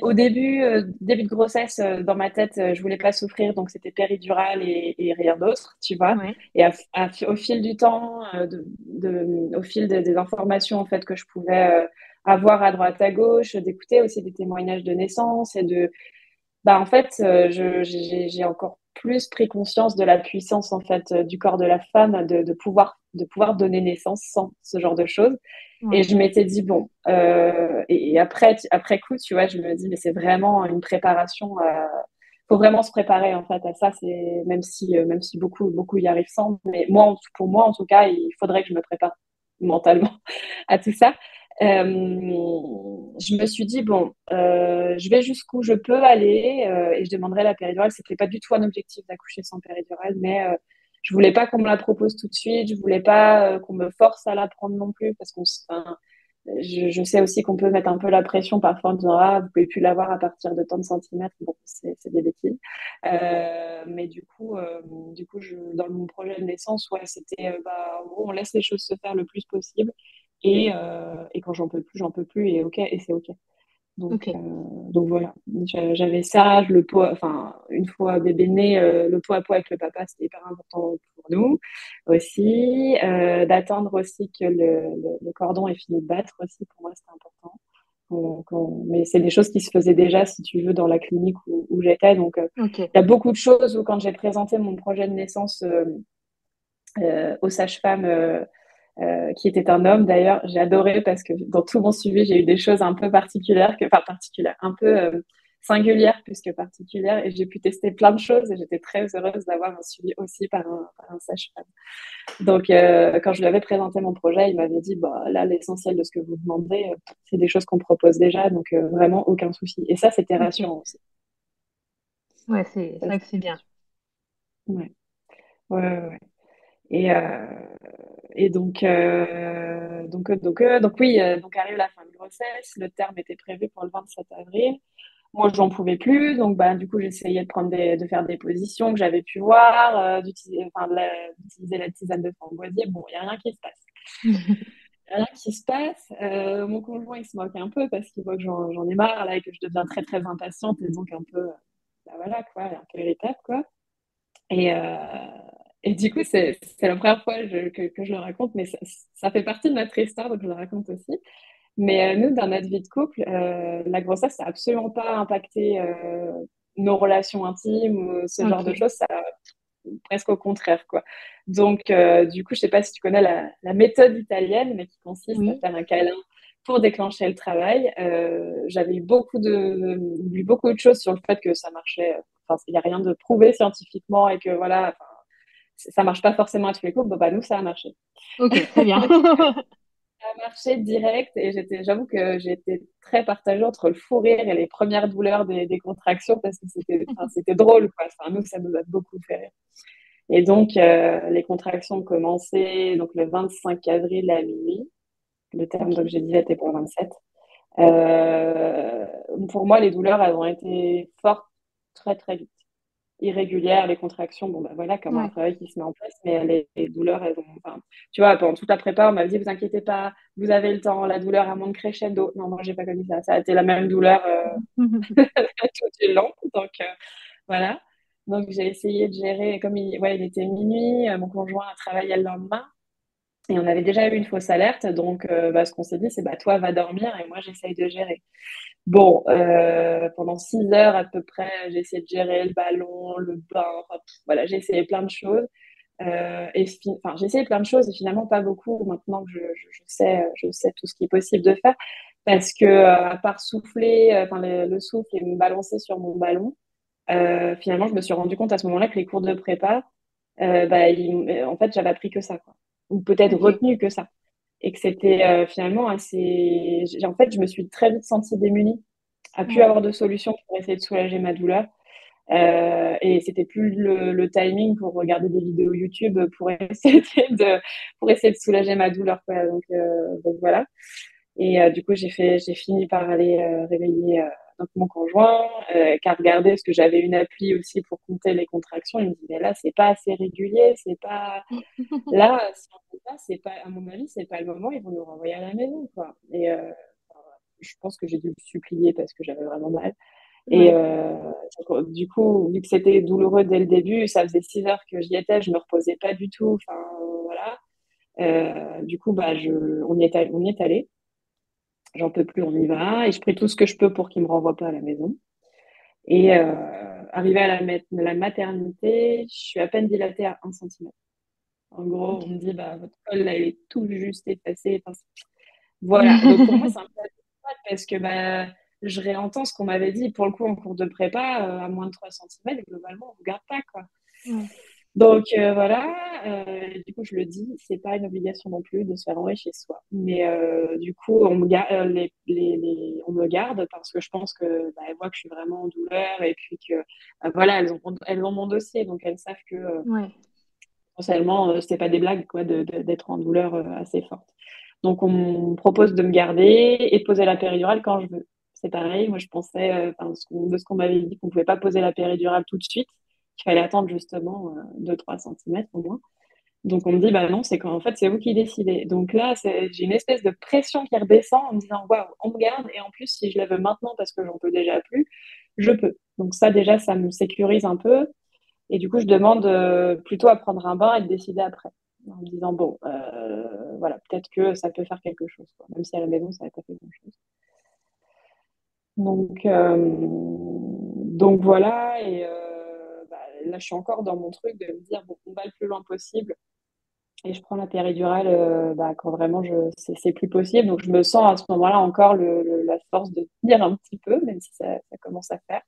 au début de grossesse, dans ma tête, je voulais pas souffrir, donc c'était péridurale et rien d'autre, tu vois. Ouais. Et au fil du temps, au fil des informations en fait que je pouvais avoir à droite à gauche, d'écouter aussi des témoignages de naissance bah, en fait, j'ai encore plus pris conscience de la puissance en fait du corps de la femme de pouvoir donner naissance sans ce genre de choses. Et Ouais. je m'étais dit bon, et après coup, tu vois, je me dis mais c'est vraiment une préparation. Faut vraiment se préparer en fait à ça. Même si beaucoup y arrivent sans, mais pour moi en tout cas, il faudrait que je me prépare. mentalement à tout ça. Je me suis dit, bon, je vais jusqu'où je peux aller et je demanderai la péridurale. C'était pas du tout un objectif d'accoucher sans péridurale, mais je voulais pas qu'on me la propose tout de suite. Je voulais pas qu'on me force à la prendre non plus parce enfin, je sais aussi qu'on peut mettre un peu la pression parfois en disant ah vous pouvez plus l'avoir à partir de tant de centimètres. Bon, c'est des bêtises. Mais du coup, dans mon projet de naissance, ouais, c'était bah, en gros on laisse les choses se faire le plus possible et quand j'en peux plus et ok et c'est ok. Ok. Donc voilà, j'avais ça, enfin, une fois bébé né, le pot à pot avec le papa, c'était hyper important pour nous aussi. D'attendre aussi que le cordon ait fini de battre aussi, pour moi, c'était important. Mais c'est des choses qui se faisaient déjà, si tu veux, dans la clinique où j'étais. Donc, Ok. il y a beaucoup de choses où quand j'ai présenté mon projet de naissance aux sages-femmes, qui était un homme d'ailleurs. J'ai adoré parce que dans tout mon suivi, j'ai eu des choses un peu particulières, enfin particulières, un peu singulières plus que particulières, et j'ai pu tester plein de choses et j'étais très heureuse d'avoir un suivi aussi par un sage-femme. Donc, quand je lui avais présenté mon projet, il m'avait dit, bah, là, l'essentiel de ce que vous demandez, c'est des choses qu'on propose déjà, donc vraiment aucun souci. Et ça, c'était Ok. rassurant aussi. Ouais, c'est Ça, vrai que c'est c'était bien. rassurant. Ouais. Ouais, ouais, ouais. Et, donc oui, donc arrive la fin de grossesse. Le terme était prévu pour le 27 avril. Moi, j'en pouvais plus. Donc, bah, du coup, j'essayais de faire des positions que j'avais pu voir, d'utiliser la tisane de framboisier. Bon, il n'y a rien qui se passe. Y a rien qui se passe. Mon conjoint, il se moque un peu parce qu'il voit que j'en ai marre là et que je deviens très, très impatiente et donc un peu, bah voilà, quoi, un peu irritable, quoi. Et, euh, et du coup, c'est la première fois que je le raconte, mais ça fait partie de notre histoire, donc je le raconte aussi. Mais nous, dans notre vie de couple, la grossesse, ça n'a absolument pas impacté nos relations intimes ou ce genre de Ok. choses, ça, presque au contraire, quoi. Donc, du coup, je sais pas si tu connais la méthode italienne, mais qui consiste à Oui. faire un câlin pour déclencher le travail. J'avais lu beaucoup de choses sur le fait que ça marchait. Enfin, il n'y a rien de prouvé scientifiquement et que voilà, enfin, ça marche pas forcément à tous les coups. Bon, bah, nous, ça a marché. Ok, très bien. Ça a marché direct et j'avoue que j'étais très partagée entre le fou rire et les premières douleurs des contractions parce que c'était drôle, quoi. Enfin, nous, ça nous a beaucoup fait rire. Et donc, les contractions ont commencé donc, le 25 avril à minuit. Le terme Ok. donc j'ai dit était pour le 27. Euh, pour moi, les douleurs, elles ont été fortes très, très vite. Irrégulières, les contractions, bon, ben voilà, comme un Ouais. travail qui se met en place, mais les douleurs, elles ont. Enfin, tu vois, pendant toute la prépa, on m'a dit, vous inquiétez pas, vous avez le temps, la douleur, elle monte crescendo. Non, moi, j'ai pas connu ça. Ça a été la même douleur tout du long. Donc, voilà. Donc, j'ai essayé de gérer, comme il était minuit, mon conjoint a travaillé le lendemain et on avait déjà eu une fausse alerte. Donc, ce qu'on s'est dit, c'est bah, toi, va dormir et moi, j'essaye de gérer. Bon, pendant 6 heures à peu près, j'ai essayé de gérer le ballon, le bain, enfin, voilà, j'ai essayé plein de choses. J'ai essayé plein de choses et finalement pas beaucoup maintenant que je sais tout ce qui est possible de faire. Parce que, à part souffler, le souffle et me balancer sur mon ballon, finalement, je me suis rendu compte à ce moment-là que les cours de prépa, en fait, j'avais appris que ça, quoi. Ou peut-être Ok. retenu que ça. Et que c'était finalement assez. En fait, je me suis très vite sentie démunie, à plus Ouais. avoir de solution pour essayer de soulager ma douleur. Et c'était plus le timing pour regarder des vidéos YouTube pour essayer de soulager ma douleur, quoi. Donc voilà. Et du coup, j'ai fini par aller réveiller donc mon conjoint, qui a regardé parce que j'avais une appli aussi pour compter les contractions. Il me dit, mais là, c'est pas assez régulier, c'est pas là, si on fait ça, c'est pas, à mon avis, c'est pas le moment. Ils vont nous renvoyer à la maison, quoi. Et je pense que j'ai dû le supplier parce que j'avais vraiment mal. Et Ouais. donc, du coup, vu que c'était douloureux dès le début, ça faisait 6 heures que j'y étais, je me reposais pas du tout. Enfin, voilà. Du coup, on y est allé. J'en peux plus, on y va. Et je prie tout ce que je peux pour qu'ils me renvoient pas à la maison. Et arrivé à la maternité, je suis à peine dilatée à 1 centimètre. En gros, on Ok. me dit, bah, votre col, là, il est tout juste effacé. Enfin, voilà. Donc, pour moi, c'est un peu adéquat parce que bah, je réentends ce qu'on m'avait dit. Pour le coup, en cours de prépa, à moins de 3 centimètres, globalement, on ne vous garde pas, quoi. Ouais. Donc voilà, du coup je le dis, c'est pas une obligation non plus de se faire enlever chez soi. Mais du coup on me garde parce que je pense que bah, elles voient que je suis vraiment en douleur et puis que voilà elles ont mon dossier donc elles savent que Ouais. potentiellement c'est pas des blagues quoi d'être en douleur assez forte. Donc on me propose de me garder et de poser la péridurale quand je veux. C'est pareil, moi je pensais de ce qu'on m'avait dit qu'on pouvait pas poser la péridurale tout de suite, qu'il fallait attendre justement 2-3 centimètres au moins. Donc on me dit, bah non, c'est qu'en fait, c'est vous qui décidez. Donc là, j'ai une espèce de pression qui redescend en me disant, waouh, on me garde. Et en plus, si je la veux maintenant parce que j'en peux déjà plus, je peux. Donc ça, déjà, ça me sécurise un peu. Et du coup, je demande plutôt à prendre un bain et de décider après. En me disant, bon, voilà, peut-être que ça peut faire quelque chose, quoi. Même si à la maison, ça n'a pas fait grand-chose. Donc voilà. Et bah, là, je suis encore dans mon truc de me dire, bon, on va le plus loin possible. Et je prends la péridurale bah, quand vraiment c'est plus possible. Donc je me sens à ce moment-là encore la force de tenir un petit peu, même si ça commence à faire.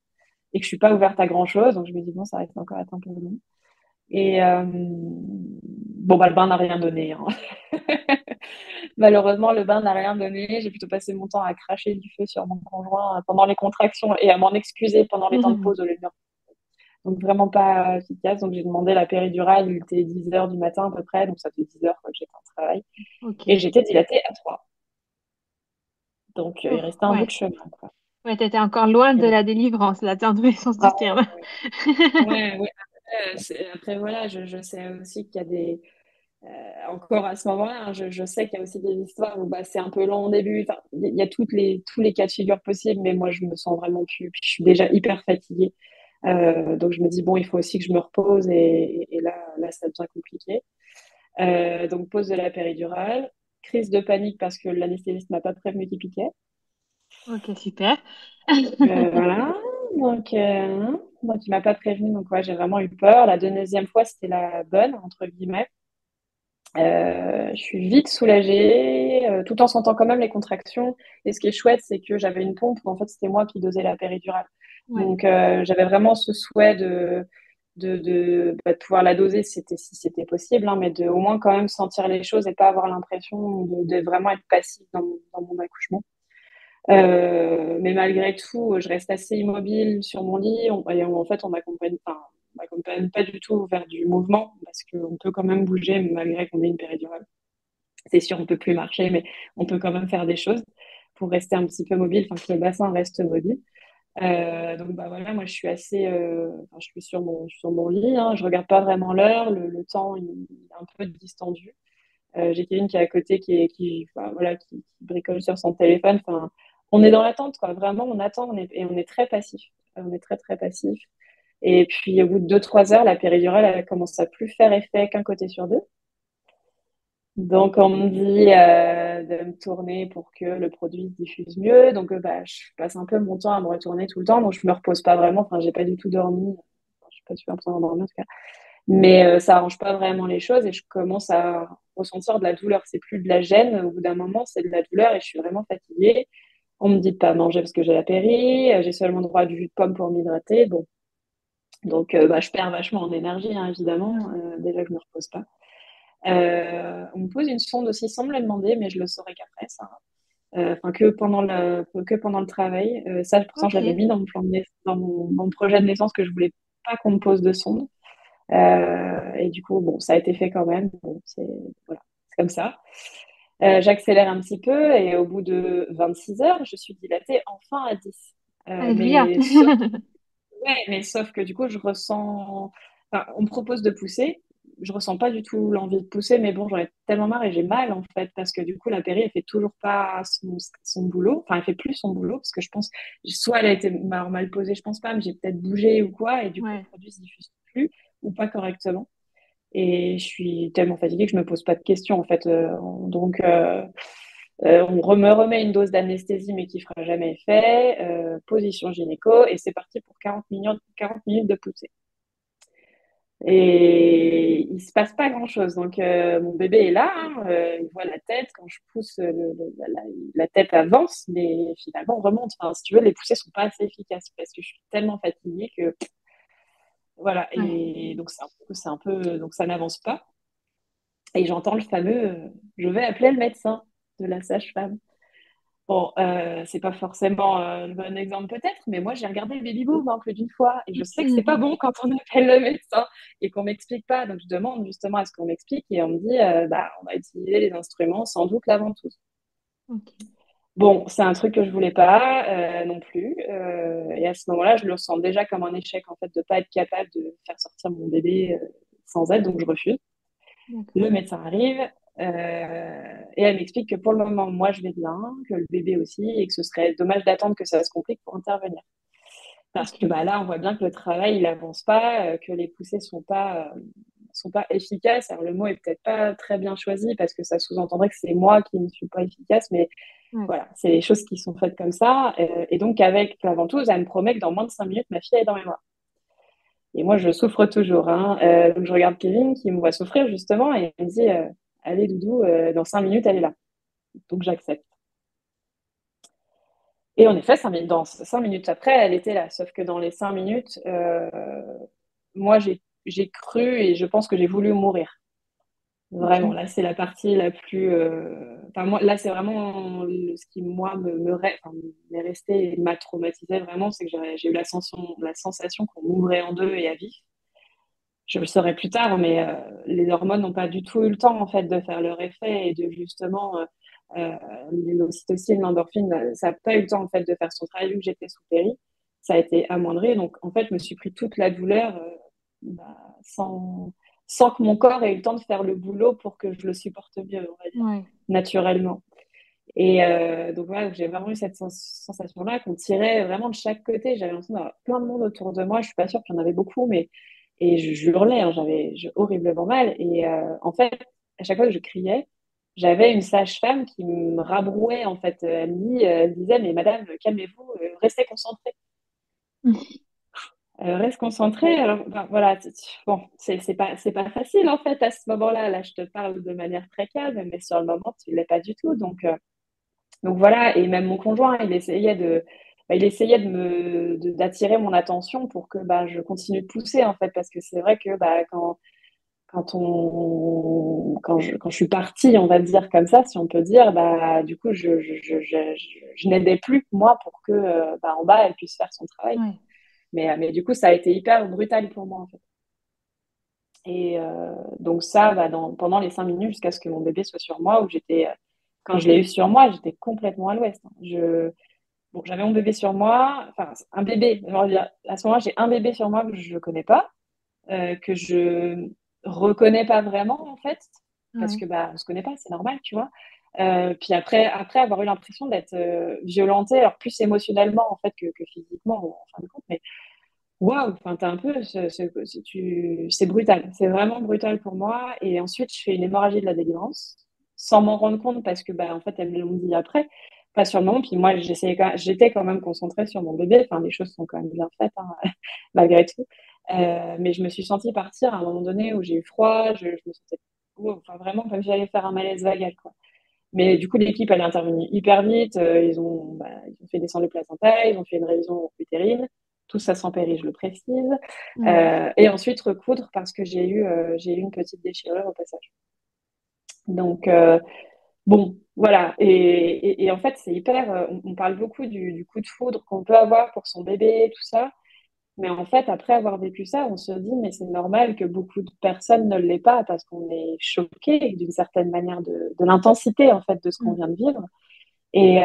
Et que je suis pas ouverte à grand-chose. Donc je me dis, bon, ça risque encore être un peu long. Et bon, bah, le bain n'a rien donné, hein. Malheureusement, le bain n'a rien donné. J'ai plutôt passé mon temps à cracher du feu sur mon conjoint pendant les contractions et à m'en excuser pendant les temps de pause au lieu de donc vraiment pas efficace. Donc j'ai demandé la péridurale, il était 10 heures du matin à peu près, donc ça fait 10 heures que j'étais en travail. Et Ok. j'étais dilatée à 3. Donc il Ouf, restait un bout de ouais. chemin, quoi. Ouais, t'étais encore loin de Et- la délivrance, là, dans tous les sens Ah, du terme. ouais, ouais. Après, voilà, je sais aussi qu'il y a des. Encore à ce moment-là, hein, je sais qu'il y a aussi des histoires où bah, c'est un peu long au début. Enfin, il y a tous les cas de figure possibles, mais moi, je me sens vraiment plus. Puis je suis déjà hyper fatiguée. Donc je me dis, bon, il faut aussi que je me repose et là, ça devient compliqué. Donc pause de la péridurale, crise de panique parce que l'anesthésiste m'a pas prévenu qu'il piquait. Ok, super. Voilà, donc donc il m'a pas prévenu, donc ouais, j'ai vraiment eu peur. La deuxième fois, c'était la bonne, entre guillemets. Je suis vite soulagée, tout en sentant quand même les contractions. Et ce qui est chouette, c'est que j'avais une pompe où en fait c'était moi qui dosais la péridurale. Ouais, Donc j'avais vraiment ce souhait bah, de pouvoir la doser si c'était possible, hein, mais de au moins quand même sentir les choses et pas avoir l'impression de vraiment être passive dans mon accouchement. Mais malgré tout, je reste assez immobile sur mon lit. En fait, enfin, on m'accompagne pas du tout vers du mouvement parce qu'on peut quand même bouger malgré qu'on ait une péridurale. C'est sûr, on peut plus marcher, mais on peut quand même faire des choses pour rester un petit peu mobile, enfin que le bassin reste mobile. Donc bah voilà, moi je suis assez, enfin, je suis sur mon lit, hein, je regarde pas vraiment l'heure, le temps il est un peu distendu. J'ai Kevin qui est à côté, enfin, voilà, qui bricole sur son téléphone. Enfin, on est dans l'attente, quoi. Vraiment, on attend, et on est très passif. On est très très passif. Et puis au bout de 2-3 heures, la péridurale elle commence à plus faire effet qu'un côté sur deux. Donc, on me dit de me tourner pour que le produit se diffuse mieux. Donc, bah, je passe un peu mon temps à me retourner tout le temps. Donc, je me repose pas vraiment. Enfin, j'ai pas du tout dormi. Enfin, je suis pas super bien endormie en tout cas. Mais ça arrange pas vraiment les choses et je commence à ressentir de la douleur. C'est plus de la gêne. Au bout d'un moment, c'est de la douleur et je suis vraiment fatiguée. On me dit de pas manger parce que j'ai la péri. J'ai seulement droit à du jus de pomme pour m'hydrater. Bon, donc bah, je perds vachement en énergie, hein, évidemment. ouais. Déjà que je me repose pas. On me pose une sonde aussi sans me le demander, mais je le saurai qu'après, ça. Enfin, que pendant le travail. Ça, pourtant, je Ok. l'avais mis dans mon plan de dans mon projet de naissance que je voulais pas qu'on me pose de sonde. Et du coup, bon, ça a été fait quand même. Bon, voilà, c'est comme ça. J'accélère un petit peu et au bout de 26 heures, je suis dilatée enfin à 10. Alléluia. Mais sauf que du coup, je ressens. Enfin, on me propose de pousser. Je ressens pas du tout l'envie de pousser, mais bon, j'en ai tellement marre et j'ai mal en fait, parce que du coup, la péri, elle fait toujours pas son boulot. Enfin, elle fait plus son boulot, parce que je pense, soit elle a été mal posée, je pense pas, mais j'ai peut-être bougé ou quoi, et du coup, le Ouais. produit se diffuse plus ou pas correctement. Et je suis tellement fatiguée que je me pose pas de questions en fait. Donc, me remet une dose d'anesthésie, mais qui fera jamais effet. Position gynéco, et c'est parti pour 40 minutes de poussée. Et il se passe pas grand-chose. Donc, mon bébé est là, hein, il voit la tête. Quand je pousse, la tête avance, mais finalement, on remonte. Enfin, si tu veux, les poussées sont pas assez efficaces parce que je suis tellement fatiguée que Voilà, Ouais. et donc donc ça n'avance pas. Et j'entends le fameux je vais appeler le médecin de la sage-femme. Bon, c'est pas forcément le bon exemple peut-être, mais moi j'ai regardé le baby boom plus d'une fois et je sais que c'est pas Mhm. bon quand on appelle le médecin et qu'on m'explique pas. Donc je demande justement à ce qu'on m'explique et on me dit bah on va utiliser les instruments sans doute la ventouse. Ok. Bon, c'est un truc que je voulais pas non plus. Et à ce moment-là, je le ressens déjà comme un échec en fait de pas être capable de faire sortir mon bébé sans aide, donc je refuse. Le D'accord. médecin arrive et elle m'explique que pour le moment, moi, je vais bien, que le bébé aussi, et que ce serait dommage d'attendre que ça se complique pour intervenir. Parce que Ok. bah, là, on voit bien que le travail, il avance pas, que les poussées sont pas efficaces. Alors, le mot est peut-être pas très bien choisi parce que ça sous-entendrait que c'est moi qui ne suis pas efficace, mais Ouais. voilà, c'est les choses qui sont faites comme ça. Et donc, avec la ventouse, elle me promet que dans moins de 5 minutes, ma fille est dans mes bras. Et moi, je souffre toujours, hein. Donc, je regarde Kevin qui me voit souffrir justement et il me dit allez, Doudou, dans 5 minutes, elle est là. Donc, j'accepte. Et en effet, dans 5 minutes après, elle était là. Sauf que dans les 5 minutes, moi, j'ai cru et je pense que j'ai voulu mourir. Vraiment, Ok. là, c'est la partie la plus. Enfin, moi, là, c'est vraiment ce qui, moi, enfin, m'est resté et m'a traumatisé vraiment. C'est que j'ai eu la sensation qu'on m'ouvrait en deux et à vif. Je le saurai plus tard, mais les hormones n'ont pas du tout eu le temps en fait de faire leur effet et de justement euh, l'ocytocine, l'endorphine, ça n'a pas eu le temps en fait de faire son travail vu que j'étais sous péri. Ça a été amoindri, donc en fait je me suis pris toute la douleur bah, sans que mon corps ait eu le temps de faire le boulot pour que je le supporte mieux, on va dire, Ouais. naturellement. Et donc voilà, j'ai vraiment eu cette sensation-là qu'on tirait vraiment de chaque côté. J'avais l'impression d'avoir plein de monde autour de moi. Je suis pas sûre qu'il y en avait beaucoup, mais et je hurlais, hein, j'ai horriblement mal. Et en fait, à chaque fois que je criais, j'avais une sage-femme qui me rabrouait en fait. Elle me disait mais madame, calmez-vous, restez concentrée. Reste concentrée. Alors ben, voilà, bon, c'est pas facile en fait à ce moment-là. Là, je te parle de manière très calme, mais sur le moment, tu l'es pas du tout. Donc voilà, et même mon conjoint, il essayait d'attirer mon attention pour que bah, je continue de pousser en fait, parce que c'est vrai que bah, quand je suis partie, on va dire comme ça, si on peut dire, bah du coup je n'aidais plus moi pour que bah, en bas elle puisse faire son travail. Ouais. Mais du coup ça a été hyper brutal pour moi en fait. Et donc ça, bah, pendant les 5 minutes jusqu'à ce que mon bébé soit sur moi, quand je l'ai eu sur moi, j'étais complètement à l'ouest, hein. Bon, j'avais mon bébé sur moi, enfin un bébé. À ce moment-là, j'ai un bébé sur moi que je ne connais pas, que je reconnais pas vraiment en fait, parce Ouais. que bah on se connaît pas, c'est normal, tu vois. Puis après avoir eu l'impression d'être violentée, alors plus émotionnellement en fait que physiquement en fin de compte, mais waouh, enfin t'as un peu, c'est brutal, c'est vraiment brutal pour moi. Et ensuite, je fais une hémorragie de la délivrance sans m'en rendre compte parce que bah en fait elles me l'ont dit après, pas sur le moment. Puis moi j'étais quand même concentrée sur mon bébé. Enfin les choses sont quand même bien faites hein, malgré tout. Mais je me suis sentie partir à un moment donné où j'ai eu froid, je me sentais enfin vraiment comme si j'allais faire un malaise vagal quoi. Mais du coup l'équipe elle est intervenue hyper vite. Ils ont fait descendre le placenta, ils ont fait une révision utérine. Tout ça sans péri, je le précise. Ouais. Et ensuite recoudre parce que j'ai eu une petite déchirure au passage. Donc, bon, voilà. Et en fait, c'est hyper. On parle beaucoup du coup de foudre qu'on peut avoir pour son bébé, tout ça. Mais en fait, après avoir vécu ça, on se dit, mais c'est normal que beaucoup de personnes ne l'aient pas parce qu'on est choqué d'une certaine manière de l'intensité en fait de ce qu'on Mm. vient de vivre. Et,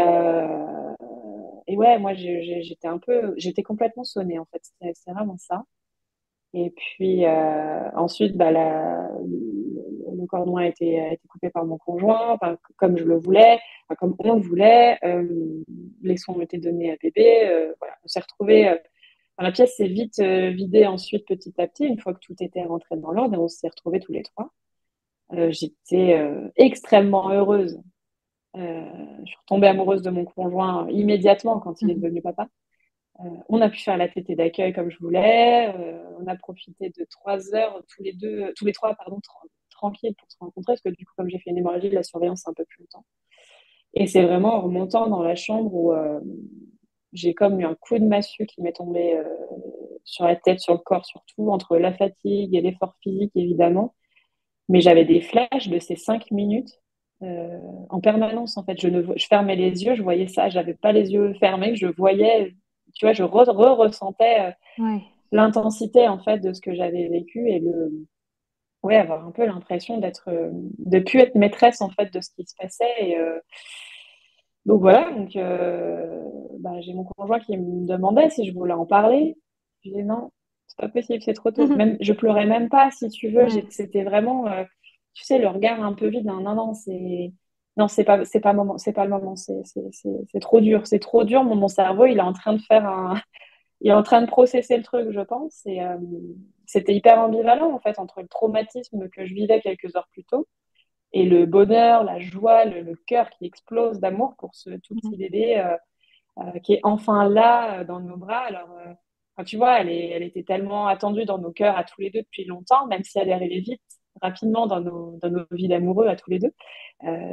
et ouais, moi j'étais complètement sonnée en fait. C'est vraiment ça. Et puis ensuite, bah, le cordon a été coupé par mon conjoint, enfin, comme je le voulais, enfin, comme on le voulait. Les soins ont été donnés à bébé. Voilà, on s'est retrouvés. Enfin, la pièce s'est vite vidée ensuite petit à petit, une fois que tout était rentré dans l'ordre, et on s'est retrouvés tous les trois. J'étais extrêmement heureuse. Je suis retombée amoureuse de mon conjoint immédiatement quand il est Mhm. devenu papa. On a pu faire la tétée d'accueil comme je voulais. On a profité de 3 heures tous les trois, pardon, tranquilles pour se rencontrer, parce que du coup, comme j'ai fait une hémorragie, la surveillance c'est un peu plus longtemps. Et c'est vraiment en remontant dans la chambre où j'ai comme eu un coup de massue qui m'est tombé sur la tête, sur le corps surtout, entre la fatigue et l'effort physique évidemment. Mais j'avais des flashs de ces 5 minutes en permanence en fait. Je fermais les yeux, je voyais ça, j'avais pas les yeux fermés, je voyais, tu vois, je ressentais Ouais. l'intensité en fait de ce que j'avais vécu et ouais, avoir un peu l'impression de plus être maîtresse en fait de ce qui se passait. Donc voilà, j'ai mon conjoint qui me demandait si je voulais en parler. Je disais non, c'est pas possible, c'est trop tôt. Même, je pleurais même pas, si tu veux. Ouais. C'était vraiment, tu sais, le regard un peu vide. Non, non, non, non, c'est pas le moment. C'est trop dur, c'est trop dur. Mon cerveau, il est en train de il est en train de processer le truc, je pense. C'était hyper ambivalent en fait entre le traumatisme que je vivais quelques heures plus tôt et le bonheur, la joie, le cœur qui explose d'amour pour ce tout petit bébé qui est enfin là dans nos bras. Alors, enfin, tu vois, elle était tellement attendue dans nos cœurs à tous les deux depuis longtemps, même si elle est arrivée vite, rapidement dans nos vies d'amoureux à tous les deux.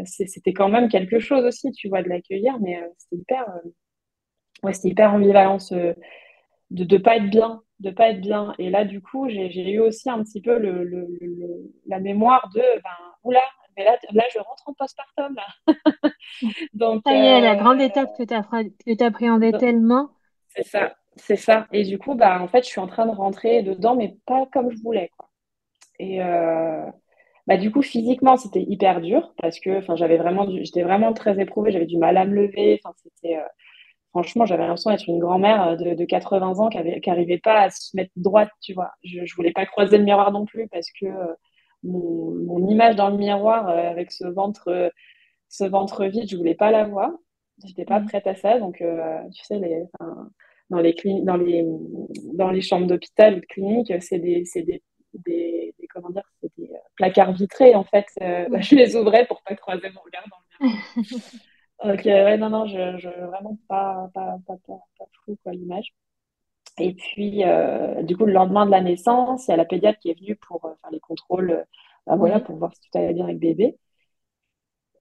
C'était quand même quelque chose aussi, tu vois, de l'accueillir, mais c'était hyper ambivalent de pas être bien, de pas être bien. Et là, du coup, j'ai eu aussi un petit peu la mémoire de, ben, oula, mais là, je rentre en postpartum, là. Donc, Ça y est, la grande étape que tu appréhendais donc, tellement. c'est ça, c'est ça. Et du coup, bah, en fait, je suis en train de rentrer dedans, mais pas comme je voulais, quoi. Et du coup, physiquement, c'était hyper dur parce que, enfin, j'étais vraiment très éprouvée. J'avais du mal à me lever. Enfin, franchement, j'avais l'impression d'être une grand-mère de 80 ans qui arrivait pas à se mettre droite, tu vois. Je voulais pas croiser le miroir non plus parce que mon image dans le miroir avec ce ventre vide, je voulais pas la voir. J'étais pas Ouais. prête à ça. Donc, tu sais, dans dans les chambres d'hôpital ou de clinique, comment dire, c'est des placards vitrés, en fait. Ouais. Je les ouvrais pour pas croiser mon regard dans le miroir. Donc, ouais, non, non, vraiment pas fou, quoi, l'image. Et puis, du coup, le lendemain de la naissance, il y a la pédiatre qui est venue pour faire les contrôles, voilà, Ouais. pour voir si tout allait bien avec bébé.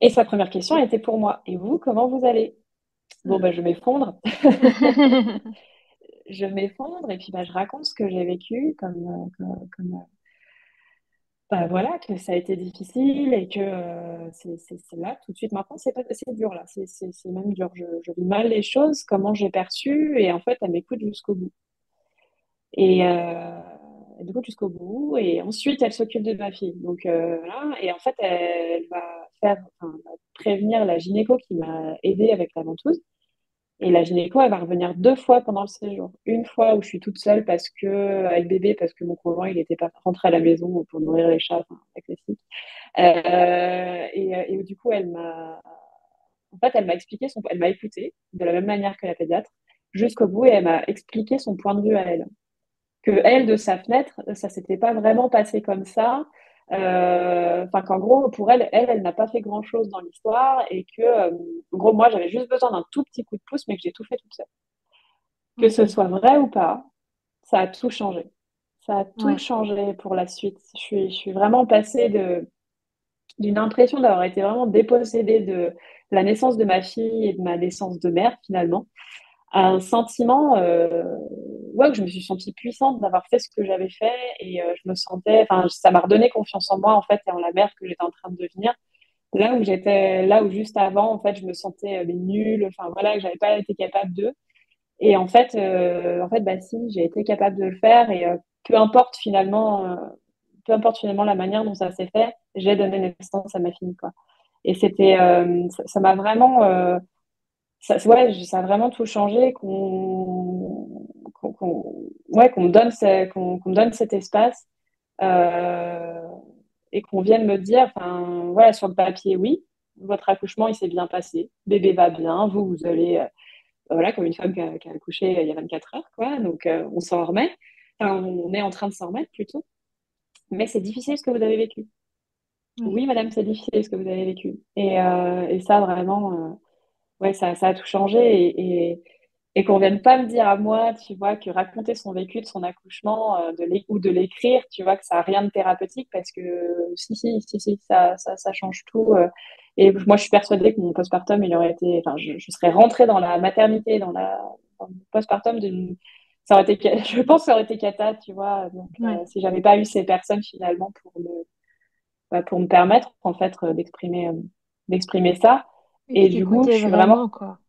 Et sa première question elle était pour moi. Et vous, comment vous allez? Bon, bah, je m'effondre. Je m'effondre et puis bah, je raconte ce que j'ai vécu bah, voilà, que ça a été difficile et que c'est là, tout de suite. Maintenant, c'est dur là. C'est même dur. Je vis mal les choses, comment j'ai perçu. Et en fait, elle m'écoute jusqu'au bout. Et, du coup, jusqu'au bout. Et ensuite, elle s'occupe de ma fille. Donc, voilà. Et en fait, enfin, elle va prévenir la gynéco qui m'a aidée avec la ventouse. Et la gynéco, elle va revenir 2 fois pendant le séjour. Une fois où je suis toute seule avec bébé, parce que mon conjoint, il n'était pas rentré à la maison pour nourrir les chats, enfin, la classique. Et du coup, en fait, elle m'a écouté de la même manière que la pédiatre jusqu'au bout et elle m'a expliqué son point de vue à elle. Que elle, de sa fenêtre, ça s'était pas vraiment passé comme ça. Enfin, qu'en gros, pour elle n'a pas fait grand-chose dans l'histoire et que, en gros, moi, j'avais juste besoin d'un tout petit coup de pouce, mais que j'ai tout fait toute seule. Que ce Ok. soit vrai ou pas, ça a tout changé. Ça a tout Ouais. changé pour la suite. Je suis vraiment passée d'une impression d'avoir été vraiment dépossédée de la naissance de ma fille et de ma naissance de mère, finalement, à un sentiment ouais, que je me suis sentie puissante d'avoir fait ce que j'avais fait et je me sentais, enfin, ça m'a redonné confiance en moi, en fait, et en la mère que j'étais en train de devenir. Là où juste avant, en fait, je me sentais nulle, enfin, voilà, que j'avais pas été capable de. Et en fait, bah si, j'ai été capable de le faire et peu importe finalement la manière dont ça s'est fait, j'ai donné naissance à ma fille, quoi. Et ça m'a vraiment, ouais, ça a vraiment tout changé, ouais, qu'on me donne cet espace euh, et qu'on vienne me dire, enfin, voilà, sur le papier, oui, votre accouchement, il s'est bien passé, bébé va bien, vous allez voilà, comme une femme qui a accouché il y a 24 heures, quoi. Donc, on s'en remet. Enfin, on est en train de s'en remettre plutôt. Mais c'est difficile ce que vous avez vécu. Ouais. Oui, madame, c'est difficile ce que vous avez vécu. Et ça, vraiment, ouais, ça a tout changé. Et qu'on vienne pas me dire à moi, tu vois, que raconter son vécu de son accouchement ou de l'écrire, tu vois, que ça n'a rien de thérapeutique parce que si, ça change tout. Et moi, je suis persuadée que mon postpartum, il aurait été, enfin, je serais rentrée dans la maternité, dans le postpartum je pense que ça aurait été cata, tu vois. Donc, Ouais. si j'avais pas eu ces personnes finalement pour me permettre en fait d'exprimer ça. Et qui Et du coup, je t'écoutait suis vraiment, vraiment, quoi.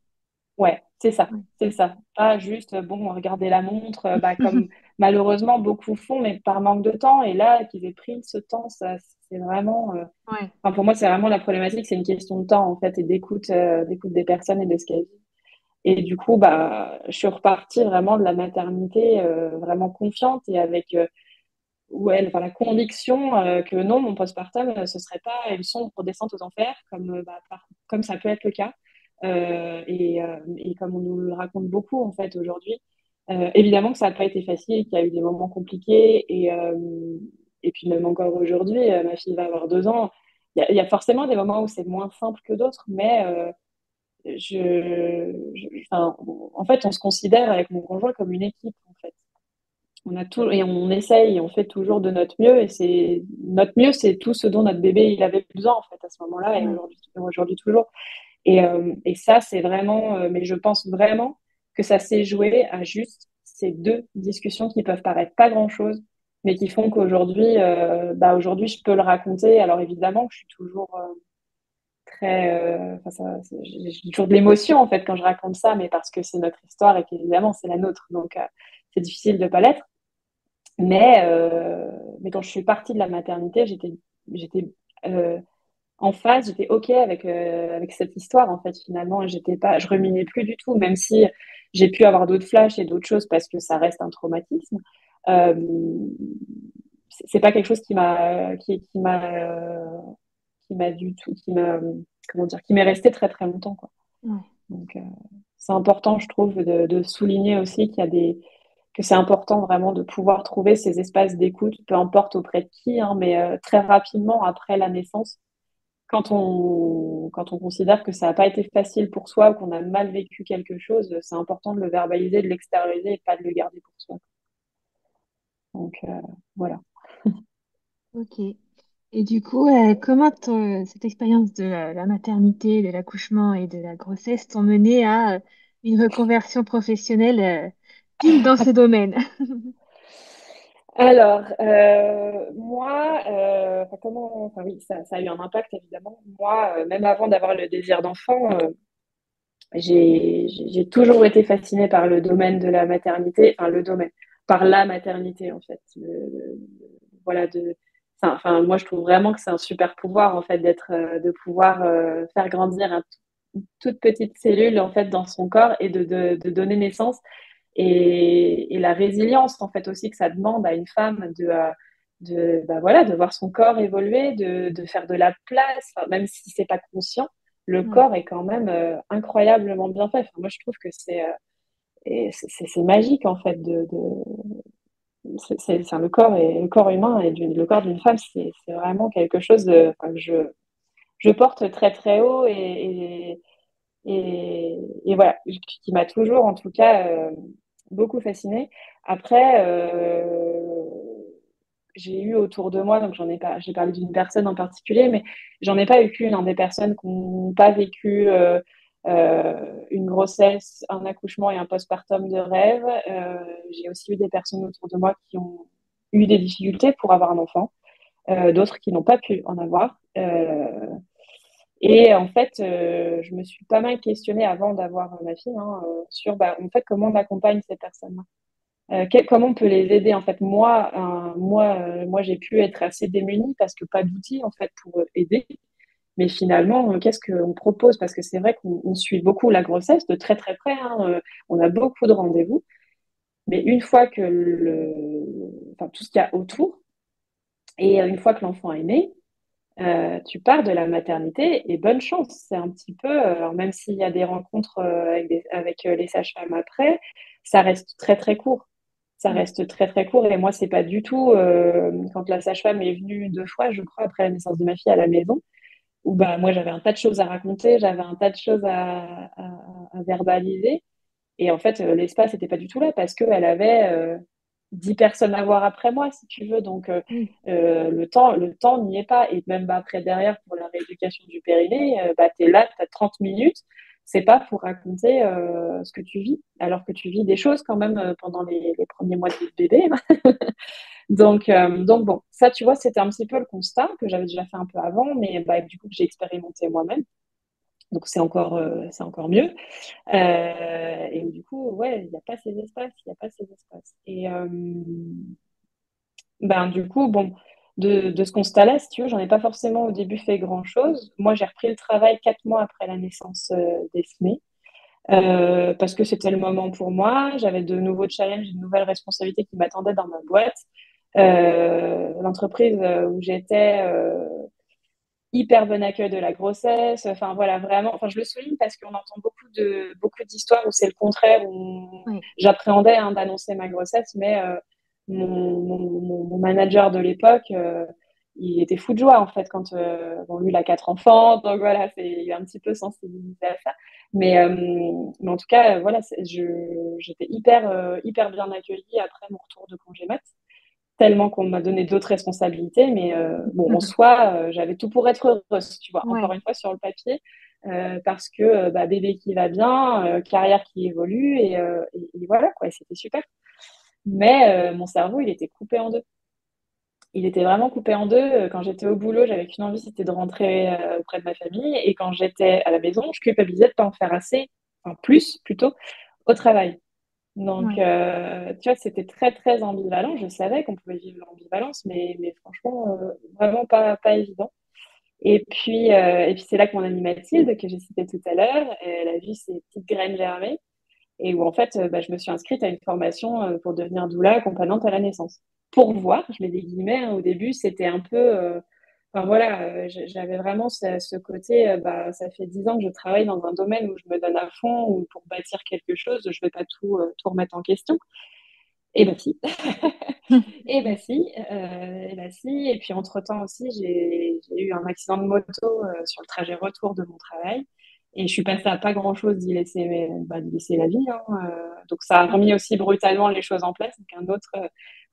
ouais, c'est ça, Ouais. c'est ça. Pas juste, bon, regarder la montre, comme malheureusement beaucoup font, mais par manque de temps. Et là, qu'ils aient pris ce temps, ça, c'est vraiment, Ouais. enfin, pour moi, c'est vraiment la problématique, c'est une question de temps en fait et d'écoute des personnes et de ce qu'elles vivent. Et du coup, je suis repartie vraiment de la maternité vraiment confiante et avec ouais, enfin, la conviction que non, mon postpartum, ce serait pas une sombre descente aux enfers, comme ça peut être le cas, et comme on nous le raconte beaucoup en fait aujourd'hui. Évidemment que ça n'a pas été facile, qu'il y a eu des moments compliqués, et puis même encore aujourd'hui, ma fille va avoir 2 ans. Il y a forcément des moments où c'est moins simple que d'autres, mais enfin, en fait, on se considère avec mon conjoint comme une équipe en fait. On a tout et on essaye, et on fait toujours de notre mieux et c'est notre mieux, c'est tout ce dont notre bébé il avait besoin en fait à ce moment-là et Ouais. aujourd'hui toujours. Et ça c'est vraiment, mais je pense vraiment que ça s'est joué à juste ces deux discussions qui peuvent paraître pas grand-chose, mais qui font qu'aujourd'hui, aujourd'hui je peux le raconter. Alors évidemment que je suis toujours très, enfin, j'ai toujours de l'émotion en fait quand je raconte ça, mais parce que c'est notre histoire et qu'évidemment c'est la nôtre, donc c'est difficile de pas l'être. Mais quand je suis partie de la maternité, j'étais euh, en phase, j'étais OK avec cette histoire, en fait, finalement. Et je ruminais plus du tout, même si j'ai pu avoir d'autres flashs et d'autres choses parce que ça reste un traumatisme. Euh, c'est pas quelque chose qui m'a du tout, comment dire, qui m'est resté très très longtemps, quoi. Ouais. Donc, c'est important, je trouve, de souligner aussi que c'est important vraiment de pouvoir trouver ces espaces d'écoute, peu importe auprès de qui, hein, mais très rapidement après la naissance, quand on considère que ça n'a pas été facile pour soi ou qu'on a mal vécu quelque chose, c'est important de le verbaliser, de l'extérioriser et pas de le garder pour soi. Donc, voilà. Ok. Et du coup, comment cette expérience de la maternité, de l'accouchement et de la grossesse t'ont mené à une reconversion professionnelle pile dans ce domaine? Alors, moi, enfin oui, ça a eu un impact évidemment. Moi, même avant d'avoir le désir d'enfant, j'ai toujours été fascinée par le domaine de la maternité, enfin le domaine, par la maternité en fait. Voilà, enfin, moi je trouve vraiment que c'est un super pouvoir en fait de pouvoir faire grandir une toute petite cellule en fait dans son corps et de donner naissance et la résilience en fait aussi que ça demande à une femme voilà, de voir son corps évoluer, de faire de la place, enfin, même si c'est pas conscient, le Ouais. corps est quand même incroyablement bien fait. Enfin, moi, je trouve que c'est magique en fait le corps et le corps humain et le corps d'une femme, c'est vraiment quelque chose enfin, que je porte très très haut et voilà, qui m'a toujours, en tout cas, beaucoup fascinée. Après, j'ai eu autour de moi, donc j'ai parlé d'une personne en particulier, mais j'en ai pas eu qu'une, hein, des personnes qui n'ont pas vécu une grossesse, un accouchement et un postpartum de rêve. J'ai aussi eu des personnes autour de moi qui ont eu des difficultés pour avoir un enfant, d'autres qui n'ont pas pu en avoir. Et en fait, je me suis pas mal questionnée avant d'avoir ma fille, hein, sur en fait, comment on accompagne ces personnes-là. Comment on peut les aider en fait. Moi j'ai pu être assez démunie parce que pas d'outils en fait pour aider. Mais finalement, qu'est-ce qu'on propose? Parce que c'est vrai qu'on suit beaucoup la grossesse de très très près, hein, on a beaucoup de rendez-vous. Mais une fois que enfin, tout ce qu'il y a autour, et une fois que l'enfant est né, tu pars de la maternité et bonne chance. C'est un petit peu, alors même s'il y a des rencontres avec les sages-femmes après, ça reste très très court. Ça Ouais. reste très très court. Et moi, c'est pas du tout quand la sage-femme est venue 2 fois, je crois, après la naissance de ma fille à la maison, où moi j'avais un tas de choses à raconter, j'avais un tas de choses à verbaliser. Et en fait, l'espace n'était pas du tout là parce qu'elle avait 10 personnes à voir après moi, si tu veux. Donc, Oui. le temps n'y est pas. Et même après, derrière, pour la rééducation du périnée, tu es là, tu as 30 minutes. c'est pas pour raconter ce que tu vis, alors que tu vis des choses quand même pendant les premiers mois de vie de bébé. Donc bon, ça, tu vois, c'était un petit peu le constat que j'avais déjà fait un peu avant, mais bah, du coup, que j'ai expérimenté moi-même. Donc, c'est encore mieux. Et du coup, ouais, il n'y a pas ces espaces, il n'y a pas ces espaces. Et ben, du coup, bon, de ce constat-là, si tu veux, j'en ai pas forcément au début fait grand-chose. Moi, j'ai repris le travail 4 mois après la naissance d'Esmé, parce que c'était le moment pour moi. J'avais de nouveaux challenges, de nouvelles responsabilités qui m'attendaient dans ma boîte. L'entreprise où j'étais, hyper bon accueil de la grossesse. Enfin voilà, vraiment. Enfin, je le souligne parce qu'on entend beaucoup d'histoires où c'est le contraire, où Oui, j'appréhendais d'annoncer ma grossesse, mais mon manager de l'époque, il était fou de joie en fait quand bon, lui il a 4 enfants, donc voilà, il est un petit peu sensibilisé à ça. Mais en tout cas, voilà, j'étais hyper bien accueillie après mon retour de congé mat, tellement qu'on m'a donné d'autres responsabilités. Mais bon, en soi, j'avais tout pour être heureuse, tu vois, encore ouais, une fois sur le papier, parce que bah, bébé qui va bien, carrière qui évolue, et voilà, quoi, et c'était super. Mais mon cerveau, il était coupé en deux. Il était vraiment coupé en deux. Quand j'étais au boulot, j'avais qu'une envie, c'était de rentrer auprès de ma famille. Et quand j'étais à la maison, je culpabilisais de ne pas en faire assez, enfin plus plutôt, au travail. Donc, ouais. tu vois, c'était très ambivalent. Je savais qu'on pouvait vivre l'ambivalence, mais franchement, vraiment pas évident. Et puis c'est là que mon amie Mathilde, que j'ai citée tout à l'heure, elle a vu ces petites graines germer, et où en fait, bah, je me suis inscrite à une formation pour devenir doula accompagnante à la naissance. Pour voir, je mets des guillemets, hein, au début, c'était un peu. Enfin voilà, j'avais vraiment ce côté, bah, ça fait 10 ans que je travaille dans un domaine où je me donne à fond, ou pour bâtir quelque chose, je ne vais pas tout remettre en question. Et ben si, et ben si, et ben si. Et puis entre-temps aussi, j'ai eu un accident de moto sur le trajet retour de mon travail. Et je suis passée à pas grand-chose d'y laisser la vie, hein. Donc ça a remis Ok. aussi brutalement les choses en place. Donc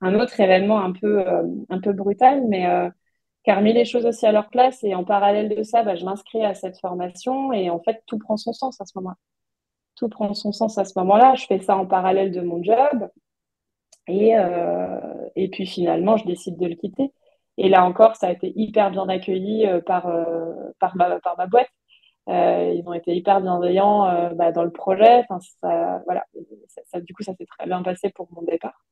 un autre événement un peu brutal, mais qui a remis les choses aussi à leur place. Et en parallèle de ça, bah, je m'inscris à cette formation, et en fait, tout prend son sens à ce moment-là. Tout prend son sens à ce moment-là. Je fais ça en parallèle de mon job. Et puis finalement, je décide de le quitter. Et là encore, ça a été hyper bien accueilli par ma boîte. Ils ont été hyper bienveillants bah, dans le projet. Enfin, voilà. Du coup, ça s'est très bien passé pour mon départ.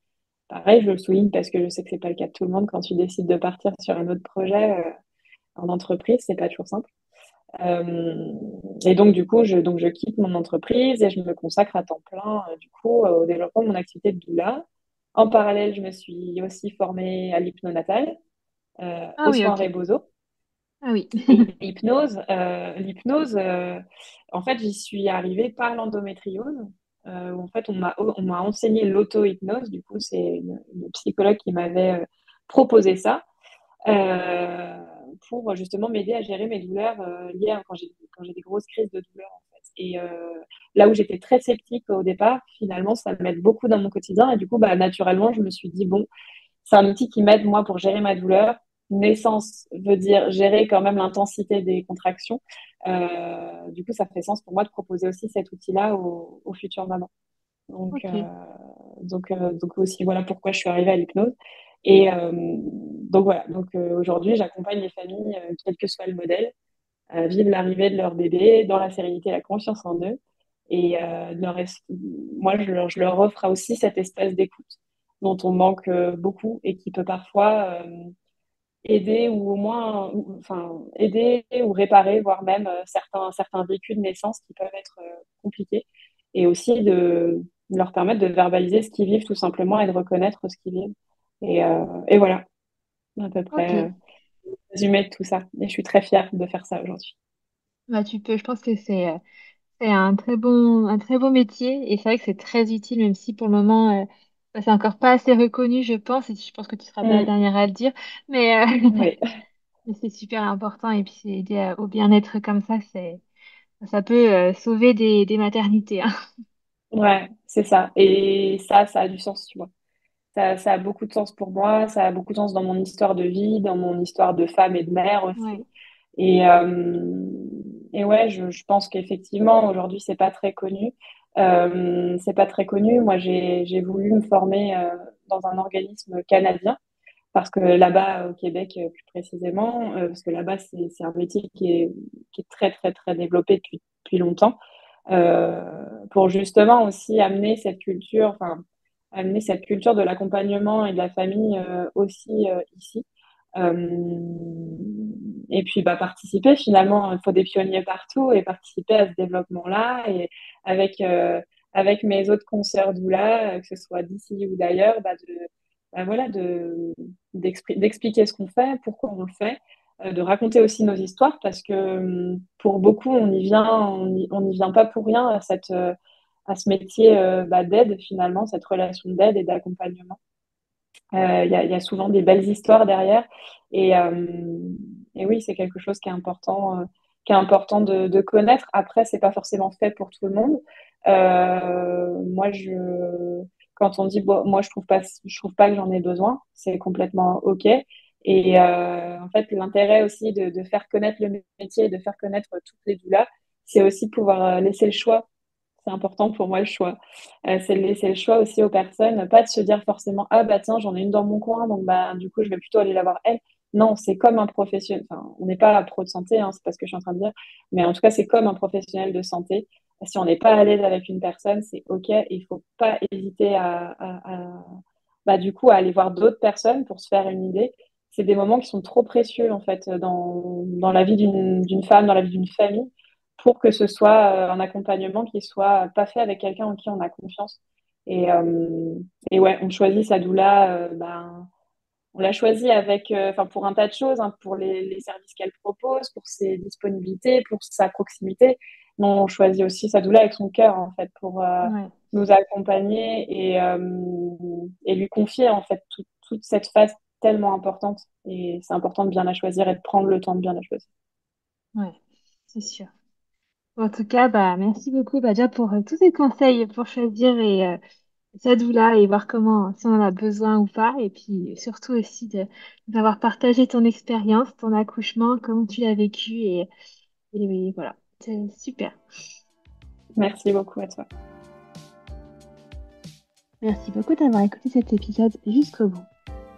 Pareil, je le souligne parce que je sais que c'est pas le cas de tout le monde. Quand tu décides de partir sur un autre projet en entreprise, c'est pas toujours simple. Euh, et donc, du coup, je quitte mon entreprise et je me consacre à temps plein, du coup, au développement de mon activité de doula. En parallèle, je me suis aussi formée à l'hypnonatal, Ah aux oui, soins ok. Rebozo. Ah oui. Et l'hypnose, en fait, j'y suis arrivée par l'endométriose. Où en fait, on m'a enseigné l'auto-hypnose. Du coup, c'est une psychologue qui m'avait proposé ça euh, pour justement m'aider à gérer mes douleurs liées quand j'ai des grosses crises de douleur en fait. Et là où j'étais très sceptique au départ, finalement, ça m'aide beaucoup dans mon quotidien. Et du coup, bah, naturellement, je me suis dit, bon, c'est un outil qui m'aide moi pour gérer ma douleur. Naissance veut dire gérer quand même l'intensité des contractions. Du coup, ça fait sens pour moi de proposer aussi cet outil-là aux futures mamans. Donc, Ok. donc aussi, voilà pourquoi je suis arrivée à l'hypnose. Et donc voilà, donc aujourd'hui, j'accompagne les familles, quel que soit le modèle, à vivre l'arrivée de leur bébé dans la sérénité et la confiance en eux. Et moi, je leur offre aussi cet espace d'écoute dont on manque beaucoup et qui peut parfois aider ou au moins, enfin, aider ou réparer, voire même certains vécus de naissance qui peuvent être compliqués. Et aussi de leur permettre de verbaliser ce qu'ils vivent tout simplement et de reconnaître ce qu'ils vivent. Et voilà, à peu près Ok. résumé de tout ça. Et je suis très fière de faire ça aujourd'hui. Bah, tu peux, je pense que c'est un très beau métier et c'est vrai que c'est très utile, même si pour le moment, bah, c'est encore pas assez reconnu, je pense, et je pense que tu seras pas la Mm, dernière à le dire, mais, oui, mais c'est super important et puis c'est aider au bien-être comme ça peut sauver des maternités, hein. ouais, c'est ça. Et ça a du sens, tu vois. Ça a beaucoup de sens pour moi, ça a beaucoup de sens dans mon histoire de vie, dans mon histoire de femme et de mère Ouais. aussi. Et, et ouais, je pense qu'effectivement, aujourd'hui, c'est pas très connu. C'est pas très connu. Moi, j'ai voulu me former dans un organisme canadien parce que là-bas, au Québec, plus précisément, parce que là-bas, c'est un métier qui est très, très, très développé depuis longtemps, euh, pour justement aussi amener cette culture de l'accompagnement et de la famille aussi ici. Et puis, bah, participer finalement, il faut des pionniers partout et participer à ce développement-là. Et avec, avec mes autres consoeurs doula, que ce soit d'ici ou d'ailleurs, bah, voilà, d'expliquer ce qu'on fait, pourquoi on le fait, de raconter aussi nos histoires parce que pour beaucoup, on n'y vient pas pour rien à ce métier bah, d'aide finalement, cette relation d'aide et d'accompagnement. Il y a souvent des belles histoires derrière. Et, euh, et oui, c'est quelque chose qui est important de connaître. Après, c'est pas forcément fait pour tout le monde. Moi, quand on dit, bon, moi, je trouve pas que j'en ai besoin, c'est complètement OK. Et en fait, l'intérêt aussi de faire connaître le métier, de faire connaître toutes les doulas, c'est aussi pouvoir laisser le choix. C'est important pour moi le choix. C'est de laisser le choix aussi aux personnes, pas de se dire forcément ah bah tiens j'en ai une dans mon coin donc bah du coup je vais plutôt aller la voir elle. Non, c'est comme un professionnel. Enfin, on n'est pas pro de santé, hein, c'est pas ce que je suis en train de dire, mais en tout cas c'est comme un professionnel de santé. Si on n'est pas à l'aise avec une personne, c'est ok. Et il faut pas hésiter bah, du coup à aller voir d'autres personnes pour se faire une idée. C'est des moments qui sont trop précieux en fait dans la vie d'une femme, dans la vie d'une famille pour que ce soit un accompagnement qui soit pas fait avec quelqu'un en qui on a confiance. Et, euh, et ouais, on choisit sa doula, ben, on l'a choisie avec, enfin, pour un tas de choses, hein, pour les services qu'elle propose, pour ses disponibilités, pour sa proximité. Mais on choisit aussi sa doula avec son cœur, en fait, pour Ouais, nous accompagner et lui confier, en fait, toute cette phase tellement importante. Et c'est important de bien la choisir et de prendre le temps de bien la choisir. ouais, c'est sûr. En tout cas, bah, merci beaucoup bah, déjà pour tous ces conseils pour choisir sa doula et voir comment, si on en a besoin ou pas. Et puis surtout aussi d'avoir partagé ton expérience, ton accouchement, comment tu l'as vécu. Et voilà, c'est super. Merci beaucoup à toi. Merci beaucoup d'avoir écouté cet épisode jusqu'au bout.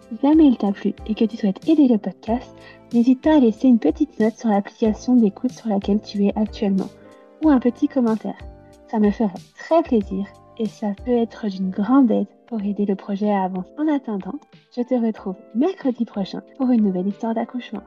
Si jamais il t'a plu et que tu souhaites aider le podcast, n'hésite pas à laisser une petite note sur l'application d'écoute sur laquelle tu es actuellement ou un petit commentaire. Ça me ferait très plaisir et ça peut être d'une grande aide pour aider le projet à avancer. En attendant, je te retrouve mercredi prochain pour une nouvelle histoire d'accouchement.